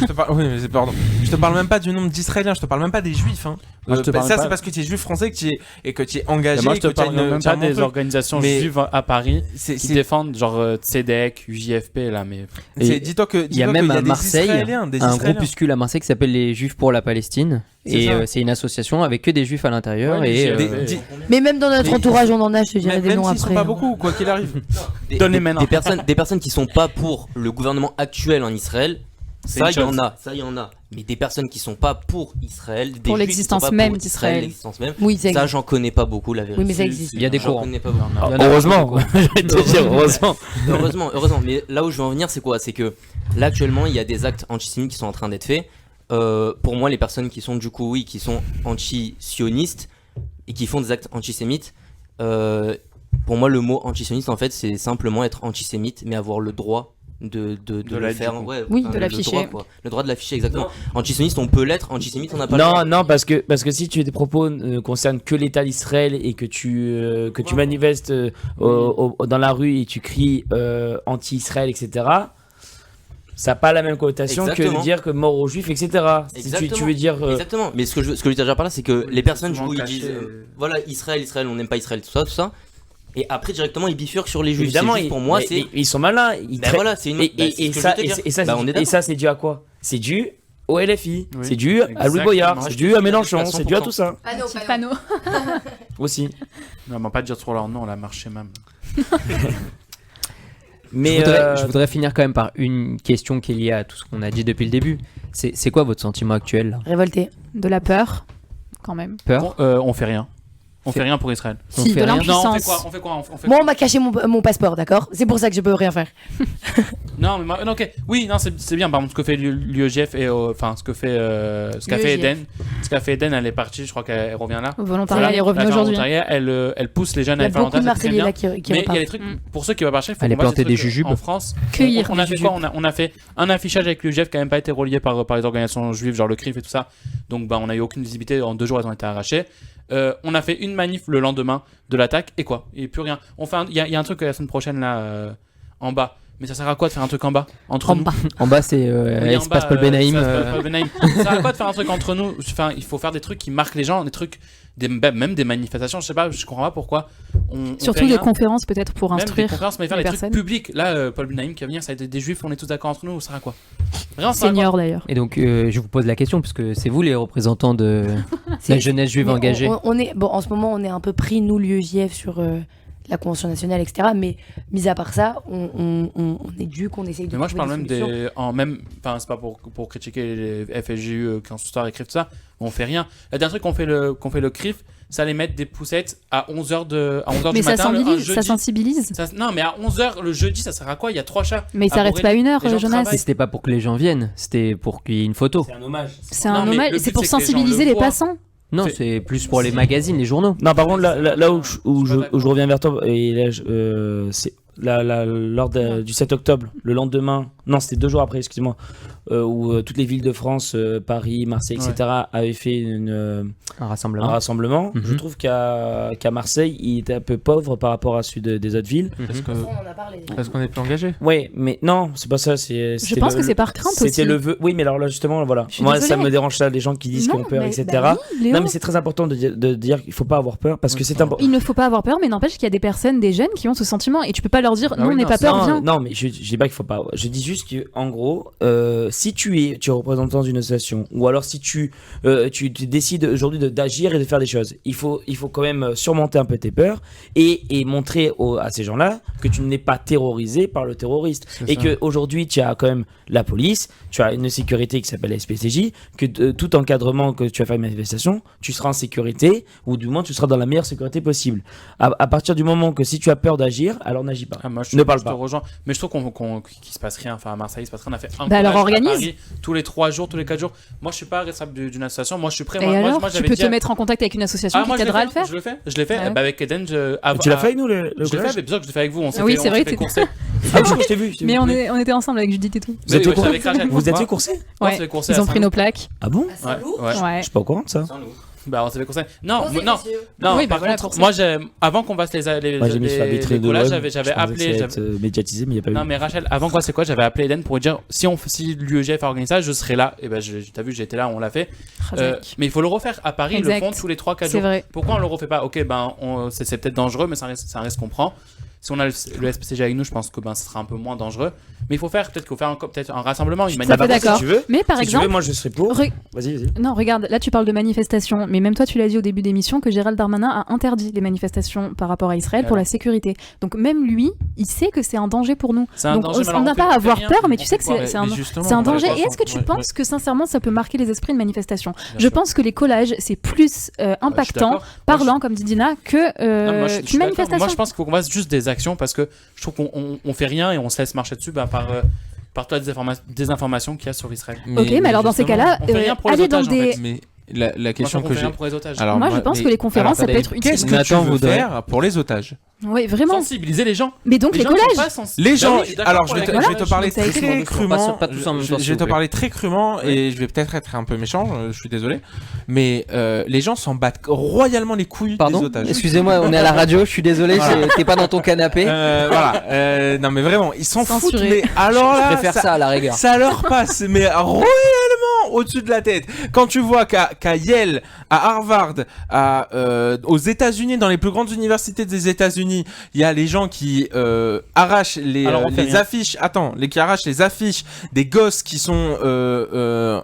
Je te parle même pas du nombre d'Israéliens, je te parle même pas des Juifs. Hein. C'est parce que tu es juif français et que tu es engagé. Moi, je te parle même pas des organisations juives à Paris qui défendent, genre CEDEC, UJFP, là. Mais dis-toi que il y a même à Marseille un groupuscule à Marseille qui s'appelle les Juifs pour la Palestine. Et c'est une association avec que des juifs à l'intérieur. Mais même dans notre entourage, on en a, je te dirais des noms après. Ils sont pas beaucoup, quoi qu'il arrive. Donnez maintenant. Des personnes qui sont pas pour le gouvernement actuel en Israël. Ça, il y en a. Mais des personnes qui sont pas pour Israël, des pour l'existence même d'Israël. Oui, ça, j'en connais pas beaucoup, la vérité. Oui, mais ça existe. Il y a des courants. Heureusement. Heureusement. Mais là où je veux en venir, c'est quoi? C'est que là, actuellement, il y a des actes antisémites qui sont en train d'être faits. Pour moi, les personnes qui sont qui sont anti-sionistes et qui font des actes antisémites, Pour moi, le mot antisioniste, en fait, c'est simplement être antisémite, mais avoir le droit de le faire. Oui, enfin, de l'afficher. Le droit de l'afficher, exactement. Antisioniste, on peut l'être, antisémite, on n'a pas le droit. Non, parce que si tes propos ne concernent que l'État d'Israël et que tu manifestes dans la rue et tu cries anti-Israël, etc., ça n'a pas la même connotation que de dire que mort aux juifs, etc. Si tu veux dire. Exactement. Mais ce que je veux dire par là, c'est que les personnes, du coup, ils disent voilà, Israël, on n'aime pas Israël, tout ça. Et après, directement, ils bifurquent sur les juifs. Évidemment, pour moi, ils sont malins. Voilà, c'est une. Et ça, c'est dû à quoi? C'est dû au LFI, c'est dû à Louis Boyard, c'est dû à Mélenchon, c'est dû à tout ça. Panneau. Aussi. Non, mais pas dire trop leur nom, on l'a marché même. Mais je voudrais finir quand même par une question qui est liée à tout ce qu'on a dit depuis le début. C'est quoi votre sentiment actuel là? Révolté. De la peur, quand même. Peur? On fait rien. On fait rien pour Israël. Si, de l'impuissance. Non, on fait quoi Moi, on m'a caché mon passeport, d'accord? C'est pour ça que je peux rien faire. Non, mais non, ok. Oui, non, c'est bien. Par exemple, ce que fait l'UEJF et enfin ce qu'a fait Eden. Ce qu'a fait Eden, elle est partie. Je crois qu'elle revient là. Au volontariat, elle est revenue aujourd'hui. Elle pousse les jeunes à Il y aller a faire beaucoup de volontariat. Marseillais là qui Mais il y a repartent. des trucs pour ceux qui vont marcher. Aller planter des jujubes en France. Cueillir. On a fait quoi? On a fait un affichage avec l'UEJF qui n'a même pas été relié par les organisations juives, genre le CRIF et tout ça. Donc, on a eu aucune visibilité. En 2 jours, elles ont été arrachées. On a fait une manif le lendemain de l'attaque et quoi? Et plus rien. Il y a un truc la semaine prochaine là en bas. Mais ça sert à quoi de faire un truc en bas entre nous? En bas, c'est espace Paul Benaïm. Ça sert à quoi de faire un truc entre nous? Enfin, il faut faire des trucs qui marquent les gens, des trucs, même des manifestations. Je sais pas, je comprends pas pourquoi. Surtout des conférences peut-être pour même instruire. Des conférences, mais faire les des personnes. trucs publics. Là, Paul Benaïm qui va venir, ça va être des juifs, on est tous d'accord entre nous. Ça sert à quoi? Rien, ça sert à quoi? Senior d'ailleurs. Et donc, je vous pose la question, puisque c'est vous les représentants de la jeunesse juive engagée. On est, bon, en ce moment, on est un peu pris, nous, l'UEJF, sur la Convention nationale, etc. Mais mis à part ça, on est dû qu'on essaye de. Mais moi, je trouver parle des même solutions. enfin, c'est pas pour critiquer les FSJU qui ont histoire et CRIF, tout ça. On fait rien. Il y a un truc qu'on fait le CRIF, ça allait mettre des poussettes à 11h du matin. Mais ça sensibilise. Non, mais à 11h le jeudi, ça sert à quoi? Il y a 3 chats. Mais ça reste pas 1 heure, Jonas. Et c'était pas pour que les gens viennent, c'était pour qu'il y ait une photo. C'est un hommage. C'est un hommage, c'est pour sensibiliser les passants. Non, c'est plus pour les magazines, les journaux. Non, par contre, là où je reviens vers toi, et là, c'est lors du 7 octobre, le lendemain, non, c'était 2 jours après, excuse-moi, où toutes les villes de France, Paris, Marseille, etc., avaient fait un rassemblement. Je trouve qu'à Marseille, il était un peu pauvre par rapport à celui des autres villes. Parce qu'on est plus engagé. Oui, mais non, c'est pas ça. Je pense que c'est par crainte aussi. C'était le vœu. Oui, mais alors là, justement, voilà. Moi, ça me dérange ça, les gens qui disent qu'ils ont peur, etc. Non, mais c'est très important de dire qu'il faut pas avoir peur parce que c'est important. Il ne faut pas avoir peur, mais n'empêche qu'il y a des personnes, des jeunes qui ont ce sentiment et tu peux pas leur dire non, n'aie pas peur, viens. Non, mais je dis pas qu'il faut pas. Je dis juste que, en gros, si tu es représentant d'une association ou alors si tu décides aujourd'hui d'agir et de faire des choses, il faut quand même surmonter un peu tes peurs et montrer à ces gens-là que tu n'es pas terrorisé par le terroriste et que aujourd'hui tu as quand même la police, tu as une sécurité qui s'appelle la SPCJ, que tout encadrement que tu vas faire une manifestation, tu seras en sécurité ou du moins tu seras dans la meilleure sécurité possible. À partir du moment que si tu as peur d'agir, alors n'agis pas. Ne parle pas. Te rejoins. Mais je trouve qu'il se passe rien. Enfin, à Marseille, il se passe rien. On a fait un alors collage organise. à Paris, tous les 3 jours, tous les 4 jours. Moi, je suis pas responsable d'une association. Moi, je suis prêt. Et alors, tu peux te mettre en contact avec une association qui t'aidera à le faire. Je l'ai fait. Ouais. Avec Eden. Tu l'as fait avec nous le Je l'ai fait, mais bien sûr que je l'ai fait avec vous. On s'est oui, fait, c'est vrai. Ah oui, je t'ai vu. Mais on était ensemble avec Judith et tout. Vous êtes fait courser? Ouais. Ils ont pris nos plaques. Ah bon? Ouais. Je suis pas au courant de ça. Bah, on s'est fait conseiller. Non. Oui, par voilà, contre, moi, avant qu'on fasse les moi, j'ai mis sur arbitré de collages, web. j'avais appelé. Médiatisé, mais il n'y a pas eu. Non, mais Rachel, avant quoi, c'est quoi? J'avais appelé Eden pour lui dire si l'UEJF a organisé ça, je serai là. Et ben, t'as vu, j'étais là, on l'a fait. Mais il faut le refaire. À Paris, ils le font tous les 3-4 jours. Vrai. Pourquoi on le refait pas? Ok, ben, c'est peut-être dangereux, mais c'est un risque qu'on prend. Si on a le SPCG avec nous, je pense que ça sera un peu moins dangereux. Mais il faut faire peut-être un rassemblement. Je suis tout à fait d'accord. Mais par exemple, moi je serais pour. Vas-y. Non, regarde, là tu parles de manifestations, mais même toi tu l'as dit au début d'émission que Gérald Darmanin a interdit les manifestations par rapport à Israël pour la sécurité. Donc même lui, il sait que c'est un danger pour nous. Donc on n'a pas à avoir peur, mais tu sais que c'est un danger. Et est-ce que tu penses que sincèrement ça peut marquer les esprits de manifestation? Je pense que les collages c'est plus impactant, parlant comme dit Dina, qu'une manifestation. Moi je pense qu'il faut qu'on fasse juste des actions parce que je trouve qu'on fait rien et on se laisse marcher dessus par toutes les désinformations qu'il y a sur Israël. Ok, mais alors dans ces cas-là, allez dans des... la question que j'ai. Pour les otages. Alors, moi, je pense que les conférences, ça peut être utile. Qu'est-ce que tu veux faire pour les otages? Oui, vraiment. Sensibiliser les gens. Mais donc les collèges. Les gens. Alors, je vais te parler très crûment. Pas tous en même temps, Je vais te parler très crûment et je vais peut-être être un peu méchant. Je suis désolé, mais les gens s'en battent royalement les couilles des otages. Excusez-moi, on est à la radio. Je suis désolé, t'es pas dans ton canapé. Voilà. Non, mais vraiment, ils s'en foutent. Mais alors là, je préfère ça à la rigueur. Ça leur passe, mais royalement au-dessus de la tête. Quand tu vois qu'à Yale, à Harvard, aux États-Unis, dans les plus grandes universités des États-Unis, il y a les gens qui arrachent les affiches. Qui arrachent les affiches des gosses qui sont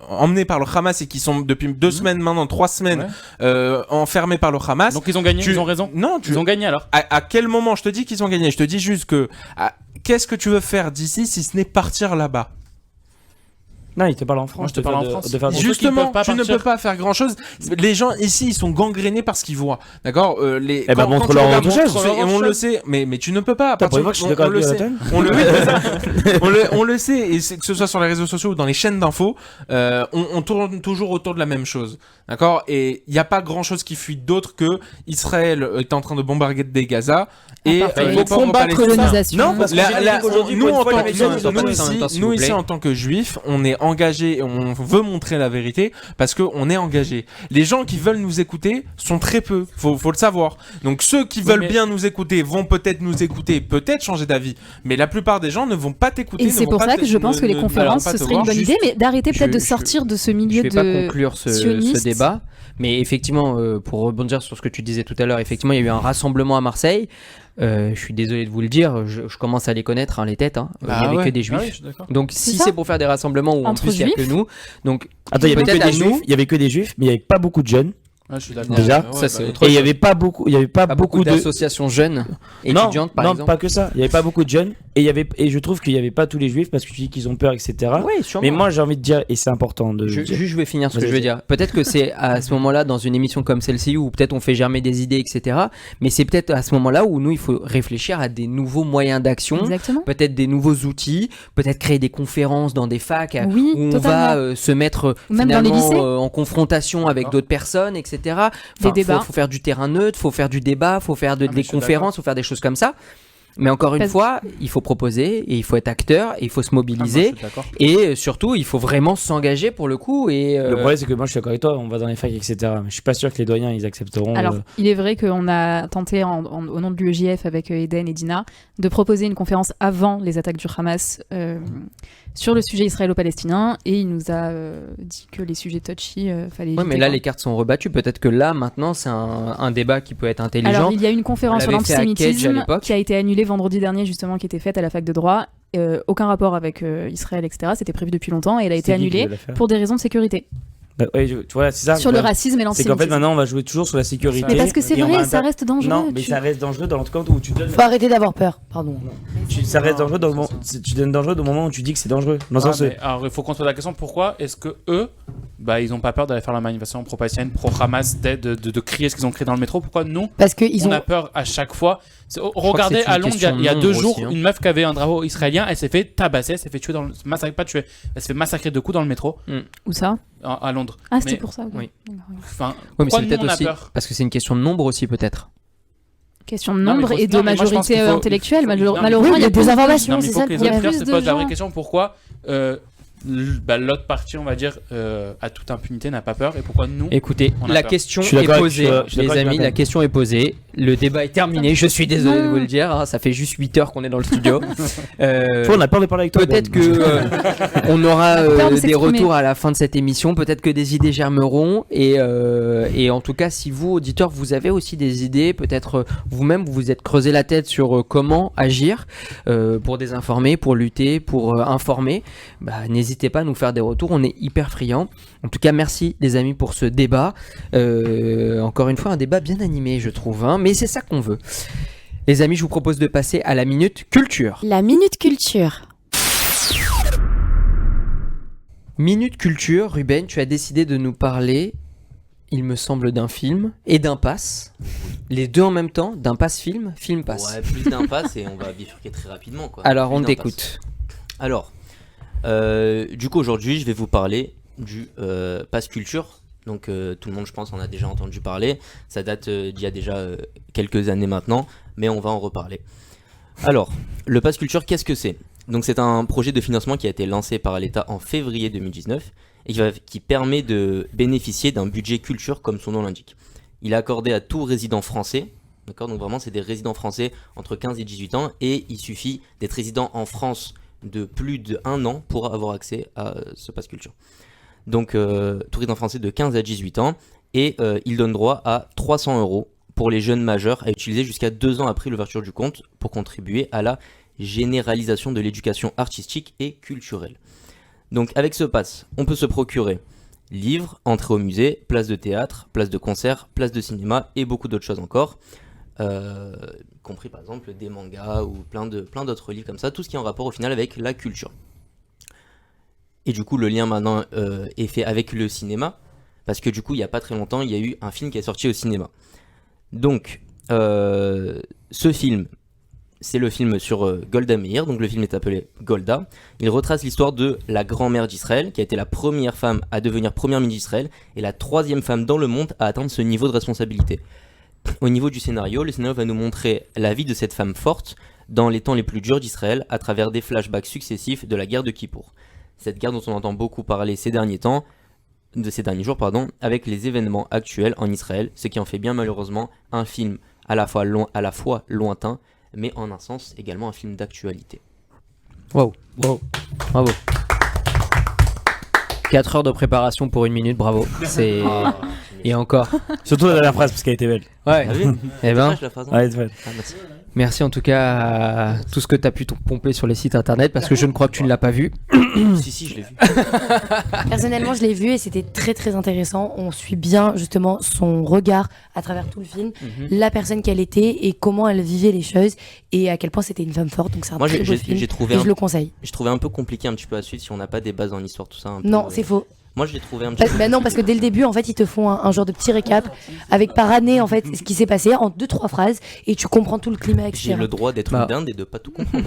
emmenés par le Hamas et qui sont depuis 2 semaines maintenant, 3 semaines enfermés par le Hamas. Donc ils ont gagné, ils ont raison. Non, ils ont gagné alors. À quel moment je te dis qu'ils ont gagné? Je te dis juste que qu'est-ce que tu veux faire d'ici si ce n'est partir là-bas? Non, il te parle en France. Moi, je te parle en France. Justement, tu ne peux pas faire grand-chose. Les gens ici, ils sont gangrénés par ce qu'ils voient. D'accord? Montre-leur autre chose. Et on le sait. Mais tu ne peux pas. On le sait. Et que ce soit sur les réseaux sociaux ou dans les chaînes d'infos, on tourne toujours autour de la même chose. D'accord? Et il n'y a pas grand-chose qui fuit d'autre que Israël est en train de bombarder Gaza et le combat de colonisation. Non, parce que nous ici, en tant que juifs, on est engagé et on veut montrer la vérité parce qu'on est engagé. Les gens qui veulent nous écouter sont très peu, faut le savoir. Donc ceux qui veulent bien nous écouter vont peut-être nous écouter, peut-être changer d'avis, mais la plupart des gens ne vont pas t'écouter. Et c'est pour ça que je pense que les conférences, ce serait une bonne idée, mais d'arrêter peut-être de sortir de ce milieu de sionistes. Je vais pas conclure ce débat, mais effectivement, pour rebondir sur ce que tu disais tout à l'heure, effectivement, il y a eu un rassemblement à Marseille. Je suis désolé de vous le dire, je commence à les connaître, les têtes. Il n'y avait que des juifs. Donc si c'est pour faire des rassemblements où en plus il n'y a que nous. Donc, attends, il y avait que des juifs, mais il n'y avait pas beaucoup de jeunes. Je suis d'accord. Déjà, ça c'est autre et chose. il y avait pas beaucoup d'associations jeunes étudiantes par exemple. Non, pas que ça. Il y avait pas beaucoup de jeunes et je trouve qu'il y avait pas tous les juifs parce que tu dis qu'ils ont peur, etc. Oui, sûrement. Mais moi j'ai envie de dire, et c'est important de. Je vais finir ce que je veux dire. Peut-être que c'est à ce moment-là dans une émission comme celle-ci où peut-être on fait germer des idées, etc. Mais c'est peut-être à ce moment-là où nous il faut réfléchir à des nouveaux moyens d'action. Exactement. Peut-être des nouveaux outils. Peut-être créer des conférences dans des facs où on va se mettre finalement en confrontation avec d'autres personnes, etc. Faut faire du terrain neutre, faut faire du débat, faut faire des conférences, faut faire des choses comme ça. Mais encore une fois, il faut proposer et il faut être acteur et il faut se mobiliser et surtout il faut vraiment s'engager pour le coup. Et le problème c'est que moi je suis d'accord avec toi, on va dans les facs, etc. Mais je suis pas sûr que les doyens ils accepteront. Alors il est vrai qu'on a tenté au nom de l'UEJF avec Eden et Dina de proposer une conférence avant les attaques du Hamas sur le sujet israélo-palestinien et il nous a dit que les sujets touchy fallait éviter. Mais là les cartes sont rebattues, peut-être que là maintenant c'est un débat qui peut être intelligent. Alors il y a une conférence sur l'antisémitisme qui a été annulée vendredi dernier justement, qui était faite à la fac de droit, aucun rapport avec Israël, etc. C'était prévu depuis longtemps et elle a été annulée pour des raisons de sécurité. Tu vois, c'est ça, sur le racisme et l'antisémitisme. C'est qu'en fait maintenant on va jouer toujours sur la sécurité. Mais parce que c'est vrai, ça reste dangereux. Non, mais ça reste dangereux dans le compte où tu donnes. Faut arrêter d'avoir peur, pardon. Ça reste dangereux dans le moment. Tu donnes dangereux au moment où tu dis que c'est dangereux. Alors il faut qu'on se pose la question, pourquoi est-ce que eux, ils n'ont pas peur d'aller faire la manifestation pro-palestinienne, pro-Hamas, de crier ce qu'ils ont crié dans le métro? Pourquoi nous on a peur à chaque fois? Regardez à Londres, il y a 2 jours, une meuf qui avait un drapeau israélien, elle s'est fait tabasser, elle s'est fait tuer elle s'est fait massacrer de coups dans le métro. Où ça? À Londres. Ah, c'était pour ça. Oui. Enfin, mais c'est peut-être aussi parce que c'est une question de nombre aussi peut-être. Question de nombre et de majorité intellectuelle. Malheureusement, il y a des informations. Il faut que les acteurs se posent la vraie question, pourquoi l'autre partie, on va dire, à toute impunité, n'a pas peur, et pourquoi nous? Écoutez, la question est posée, les amis, la question est posée. Le débat est terminé. Je suis désolé de vous le dire, ça fait juste 8 heures qu'on est dans le studio. On a peur de parler avec toi. Peut-être que on aura des retours à la fin de cette émission. Peut-être que des idées germeront. Et en tout cas, si vous, auditeurs, vous avez aussi des idées, peut-être vous-même vous vous êtes creusé la tête sur comment agir pour désinformer, pour lutter, pour informer, n'hésitez pas à nous faire des retours. On est hyper friands. En tout cas, merci les amis pour ce débat. Encore une fois, un débat bien animé, je trouve. Mais c'est ça qu'on veut. Les amis, je vous propose de passer à la Minute Culture. La Minute Culture. Minute Culture, Ruben, tu as décidé de nous parler, il me semble, d'un film et d'un pass. Les deux en même temps, d'un pass film, film pass. Ouais, plus d'un pass et on va bifurquer très rapidement, quoi. Alors, plus on t'écoute. Alors, du coup, aujourd'hui, je vais vous parler du pass culture Donc tout le monde, je pense, en a déjà entendu parler. Ça date d'il y a déjà quelques années maintenant, mais on va en reparler. Alors, le Pass Culture, qu'est-ce que c'est ? Donc c'est un projet de financement qui a été lancé par l'État en février 2019 et qui permet de bénéficier d'un budget culture comme son nom l'indique. Il est accordé à tout résident français, d'accord ? Donc vraiment c'est des résidents français entre 15 et 18 ans et il suffit d'être résident en France de plus d'1 an pour avoir accès à ce Pass Culture. Donc tout résident français de 15 à 18 ans et il donne droit à 300 € pour les jeunes majeurs à utiliser jusqu'à 2 ans après l'ouverture du compte pour contribuer à la généralisation de l'éducation artistique et culturelle. Donc avec ce pass, on peut se procurer livres, entrée au musée, place de théâtre, place de concert, place de cinéma et beaucoup d'autres choses encore, compris par exemple des mangas ou plein d'autres livres comme ça, tout ce qui est en rapport au final avec la culture. Et du coup le lien maintenant est fait avec le cinéma, parce que du coup il n'y a pas très longtemps il y a eu un film qui est sorti au cinéma. Donc ce film, c'est le film sur Golda Meir, donc le film est appelé Golda. Il retrace l'histoire de la grand-mère d'Israël, qui a été la première femme à devenir première ministre d'Israël, et la 3e femme dans le monde à atteindre ce niveau de responsabilité. Au niveau du scénario, le scénario va nous montrer la vie de cette femme forte dans les temps les plus durs d'Israël, à travers des flashbacks successifs de la guerre de Kippour. Cette guerre dont on entend beaucoup parler ces derniers jours, avec les événements actuels en Israël, ce qui en fait bien malheureusement un film à la fois lointain, mais en un sens également un film d'actualité. Wow. Bravo. 4 heures de préparation pour 1 minute, bravo. C'est... Et encore. Surtout la dernière phrase, parce qu'elle était belle. Ouais. Ah oui. Eh ben, Ouais, c'est belle. Merci. merci en tout cas à tout ce que tu as pu pomper sur les sites internet, parce que je ne crois que tu ne l'as pas vu. si, je l'ai vu. Personnellement, je l'ai vu et c'était très très intéressant. On suit bien justement son regard à travers tout le film, la personne qu'elle était et comment elle vivait les choses et à quel point c'était une femme forte. Donc c'est un Moi, très beau film et je le conseille. Je trouvais un peu compliqué un petit peu à suivre si on n'a pas des bases en histoire, tout ça. Un peu, Non, c'est faux. Moi, je l'ai trouvé un petit peu. Bah non, parce que dès le début, en fait, ils te font un genre de petit récap avec par année, en fait, ce qui s'est passé en 2-3 phrases et tu comprends tout le climat, etc. J'ai le droit d'être une dinde et de pas tout comprendre.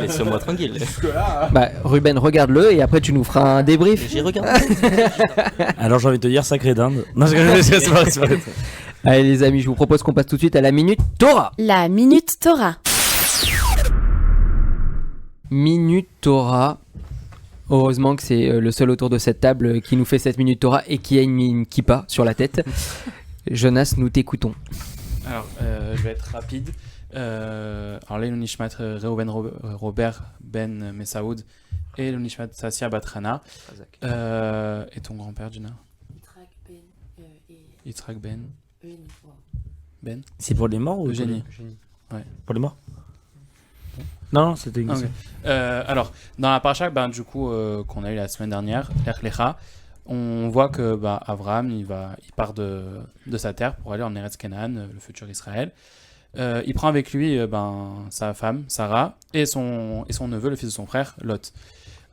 Laisse-moi tranquille. Bah, Ruben, regarde-le et après tu nous feras un débrief. J'ai regardé. Alors j'ai envie de te dire sacré dinde. Non, c'est pas vrai. Allez les amis, je vous propose qu'on passe tout de suite à la Minute Torah. La Minute Torah. Minute Torah. Heureusement que c'est le seul autour de cette table qui nous fait cette Minute Torah et qui a une kippa sur la tête. Jonas, nous t'écoutons. Alors, je vais être rapide. Alors, Leilou Nishmat Reuven Robert Ben Messaoud et Leilou Nishmat Sassia Batrana. Et ton grand-père, Gina? Yitzhak Ben. Ben. C'est pour les morts ou Eugénie. Ouais. Pour les morts? Non, c'était une question. Alors, dans la paracha, du coup, qu'on a eu la semaine dernière, Lech Lecha, on voit que Abraham, il part de sa terre pour aller en Eretz Canaan, le futur Israël. Il prend avec lui sa femme, Sarah, et son neveu, le fils de son frère, Lot.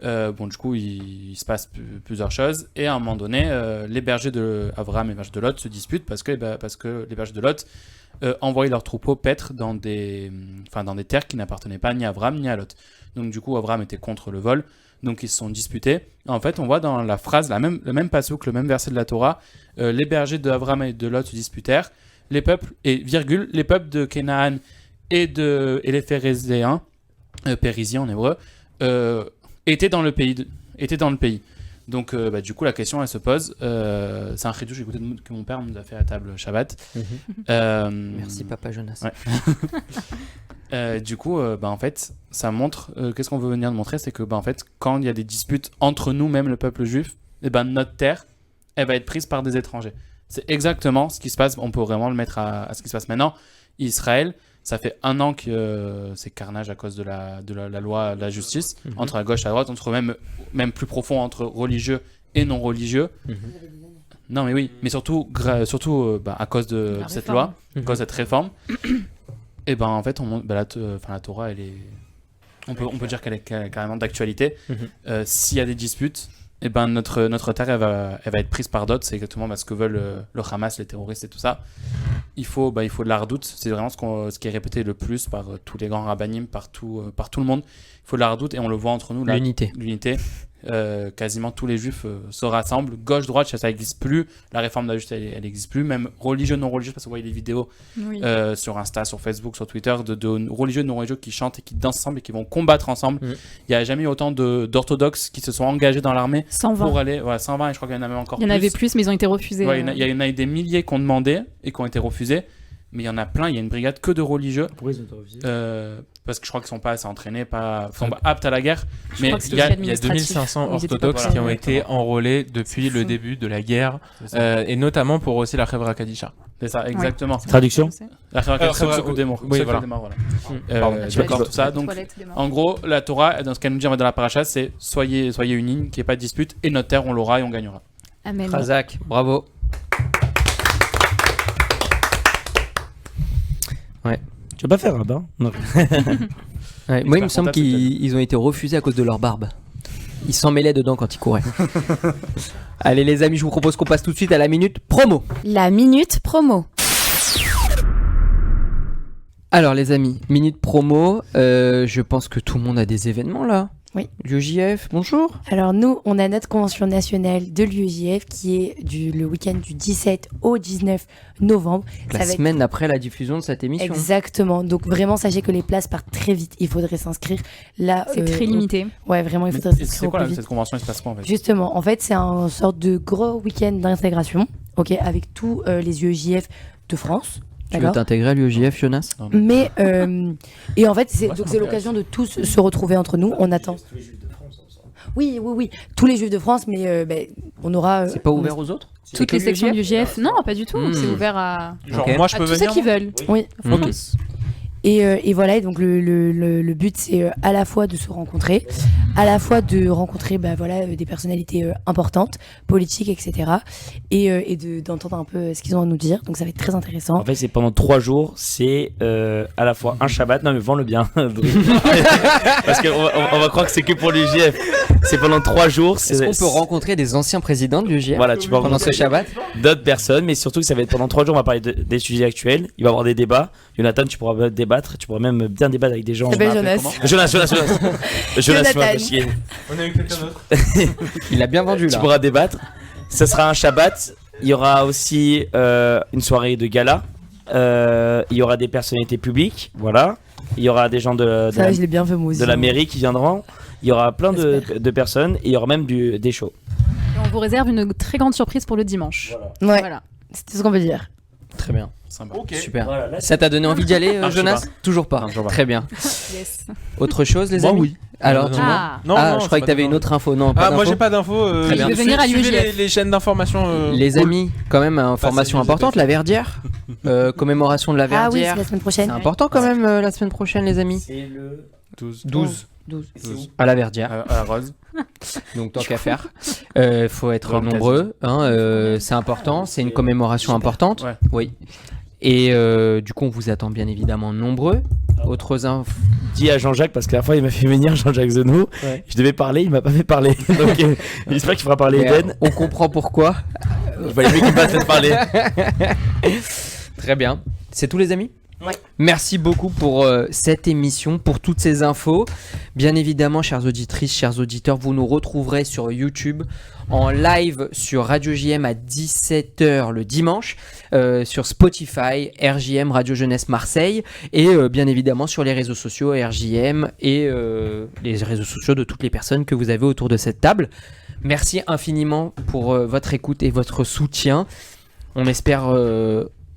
Du coup, il se passe plusieurs choses, et à un moment donné, les bergers d'Abraham et les bergers de Lot se disputent parce que les bergers de Lot envoyaient leurs troupeaux paître dans des terres qui n'appartenaient pas ni à Abraham ni à Lot. Donc du coup, Abraham était contre le vol, donc ils se sont disputés. En fait, on voit dans la phrase, le même passouk, le même verset de la Torah, les bergers d'Abraham et de Lot se disputèrent, les peuples de Canaan et les Phérézéens, Périsiens en hébreu, étaient dans le pays. Donc du coup la question elle se pose, c'est un chidouche que mon père nous a fait à table Shabbat. Merci papa Jonas. Ouais. Du coup en fait ça montre, qu'est-ce qu'on veut venir de montrer, c'est que en fait quand il y a des disputes entre nous, même le peuple juif, notre terre elle va être prise par des étrangers. C'est exactement ce qui se passe, on peut vraiment le mettre à ce qui se passe maintenant. Israël, ça fait 1 an que c'est carnage à cause de la loi de la justice, entre la gauche et la droite, entre même plus profond entre religieux et non religieux. Non mais oui, mais surtout à cause de cette loi, à cause de cette réforme. Et en fait, la Torah, elle est, on peut dire qu'elle est carrément d'actualité. S'il y a des disputes, notre terre elle va être prise par d'autres. C'est exactement ce que veulent le Hamas, les terroristes et tout ça. Il faut de la redoute. C'est vraiment ce qui est répété le plus par tous les grands rabbinim, par tout le monde. Il faut de la redoute et on le voit entre nous. L'unité. quasiment tous les juifs se rassemblent. Gauche-droite, ça n'existe plus. La réforme de la justice, elle n'existe plus. Même religieux, non-religieux, parce que vous voyez des vidéos sur Insta, sur Facebook, sur Twitter, de religieux, non-religieux qui chantent et qui dansent ensemble et qui vont combattre ensemble. Il n'y a jamais eu autant d'orthodoxes qui se sont engagés dans l'armée 120. pour aller... 120, et je crois qu'il y en avait encore plus. Il y en avait plus, mais ils ont été refusés. Il y en a eu des milliers qui ont demandé et qui ont été refusés. Mais il y en a plein, il y a une brigade que de religieux. Pourquoi ils ont été refusés Parce que je crois qu'ils sont pas assez entraînés, sont pas aptes à la guerre. Mais il y a 2500 orthodoxes qui ont été enrôlés depuis le début de la guerre, et notamment pour aussi la Khevra Kadisha. C'est ça, exactement. Traduction ? La Khevra Kadisha, c'est le des morts. Oui, voilà. D'accord, tout ça. Donc, en gros, la Torah, dans ce qu'elle nous dit dans la paracha, c'est soyez unis, qu'il n'y ait pas de dispute, et notre terre, on l'aura et on gagnera. Amen. Razak, bravo. Ouais. Tu vas pas faire rabbin ? Non. Ouais, moi, il me semble qu'ils ont été refusés à cause de leur barbe. Ils s'en mêlaient dedans quand ils couraient. Allez les amis, je vous propose qu'on passe tout de suite à la minute promo. La minute promo. Alors les amis, minute promo, je pense que tout le monde a des événements là. Oui. L'UEJF, bonjour. Alors nous, on a notre convention nationale de l'UEJF qui est le week-end du 17 au 19 novembre. La semaine après la diffusion de cette émission. Exactement. Donc vraiment, sachez que les places partent très vite. Il faudrait s'inscrire. Là, c'est très limité. Ouais, vraiment, il faudrait s'inscrire. C'est quoi cette convention ? Il se passe quoi en fait ? Justement, en fait, c'est un sorte de gros week-end d'intégration, avec tous les UEJF de France. Tu veux t'intégrer à l'UEJF, Jonas ? Mais et en fait, c'est l'occasion de tous se retrouver entre nous. On attend. Oui, tous les Juifs de France, mais on aura. C'est pas ouvert aux autres ? Toutes les sections du UEJF ? Non, pas du tout. C'est ouvert à. Genre moi, je peux venir. Tous ceux qui veulent. Oui. Et voilà, et donc le but c'est à la fois de se rencontrer, à la fois de rencontrer des personnalités importantes, politiques, etc. Et d'entendre un peu ce qu'ils ont à nous dire. Donc ça va être très intéressant. En fait, c'est pendant 3 jours, c'est à la fois un Shabbat. Non mais vends-le bien. Parce qu'on va croire que c'est que pour l'UEJF. C'est pendant 3 jours. Est-ce qu'on peut rencontrer des anciens présidents de l'UEJF voilà, tu peux pendant ce Shabbat ? D'autres personnes, mais surtout que ça va être pendant 3 jours, on va parler des sujets actuels. Il va y avoir des débats. Jonathan, tu pourras débattre, tu pourras même bien débattre avec des gens. Ça s'appelle Jonas. Jonas, tu m'as chier. On a eu quelqu'un d'autre. Il a bien vendu là. Tu pourras débattre. Ça sera un Shabbat. Il y aura aussi une soirée de gala. Il y aura des personnalités publiques. Voilà. Il y aura des gens de la mairie qui viendront. Il y aura plein de personnes et il y aura même des shows. Et on vous réserve une très grande surprise pour le dimanche. Voilà. C'est tout ce qu'on peut dire. Très bien. Sympa. Okay. Super. Voilà, ça t'a donné envie d'y aller, Jonas ? Toujours pas. Non, Très bien. Yes. Autre chose, les amis ? Oui. Alors, non, je croyais que t'avais une autre info. Non, pas d'info. Moi j'ai pas d'info. Très bien. Je vais venir à l'UEJF. Les chaînes d'information. Les amis, quand même, information importante, la Verdière. Commémoration de la Ah oui, Verdière. c'est la semaine prochaine. C'est important quand même la semaine prochaine, les amis. C'est le 12. À la Verdière. À la Rose. Donc tant qu'à faire, faut être nombreux. C'est important. C'est une commémoration importante. Ouais. Oui. Et du coup, on vous attend bien évidemment nombreux. Autres infos. Dis à Jean-Jacques, parce que la fois il m'a fait venir Jean-Jacques Zenou. Ouais. Je devais parler, il m'a pas fait parler. Donc j'espère qu'il fera parler Eden. On comprend pourquoi. Il valait mieux qu'il me fasse parler. Très bien. C'est tout, les amis ? Ouais. Merci beaucoup pour cette émission, pour toutes ces infos. Bien évidemment, chères auditrices, chers auditeurs, vous nous retrouverez sur YouTube en live sur Radio JM à 17h le dimanche, sur Spotify, RJM, Radio Jeunesse Marseille, et bien évidemment sur les réseaux sociaux RJM et les réseaux sociaux de toutes les personnes que vous avez autour de cette table. Merci infiniment pour votre écoute et votre soutien. On espère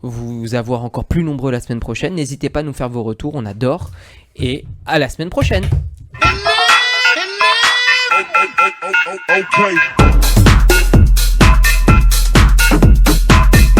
vous avoir encore plus nombreux la semaine prochaine. N'hésitez pas à nous faire vos retours, on adore. Et à la semaine prochaine. Okay.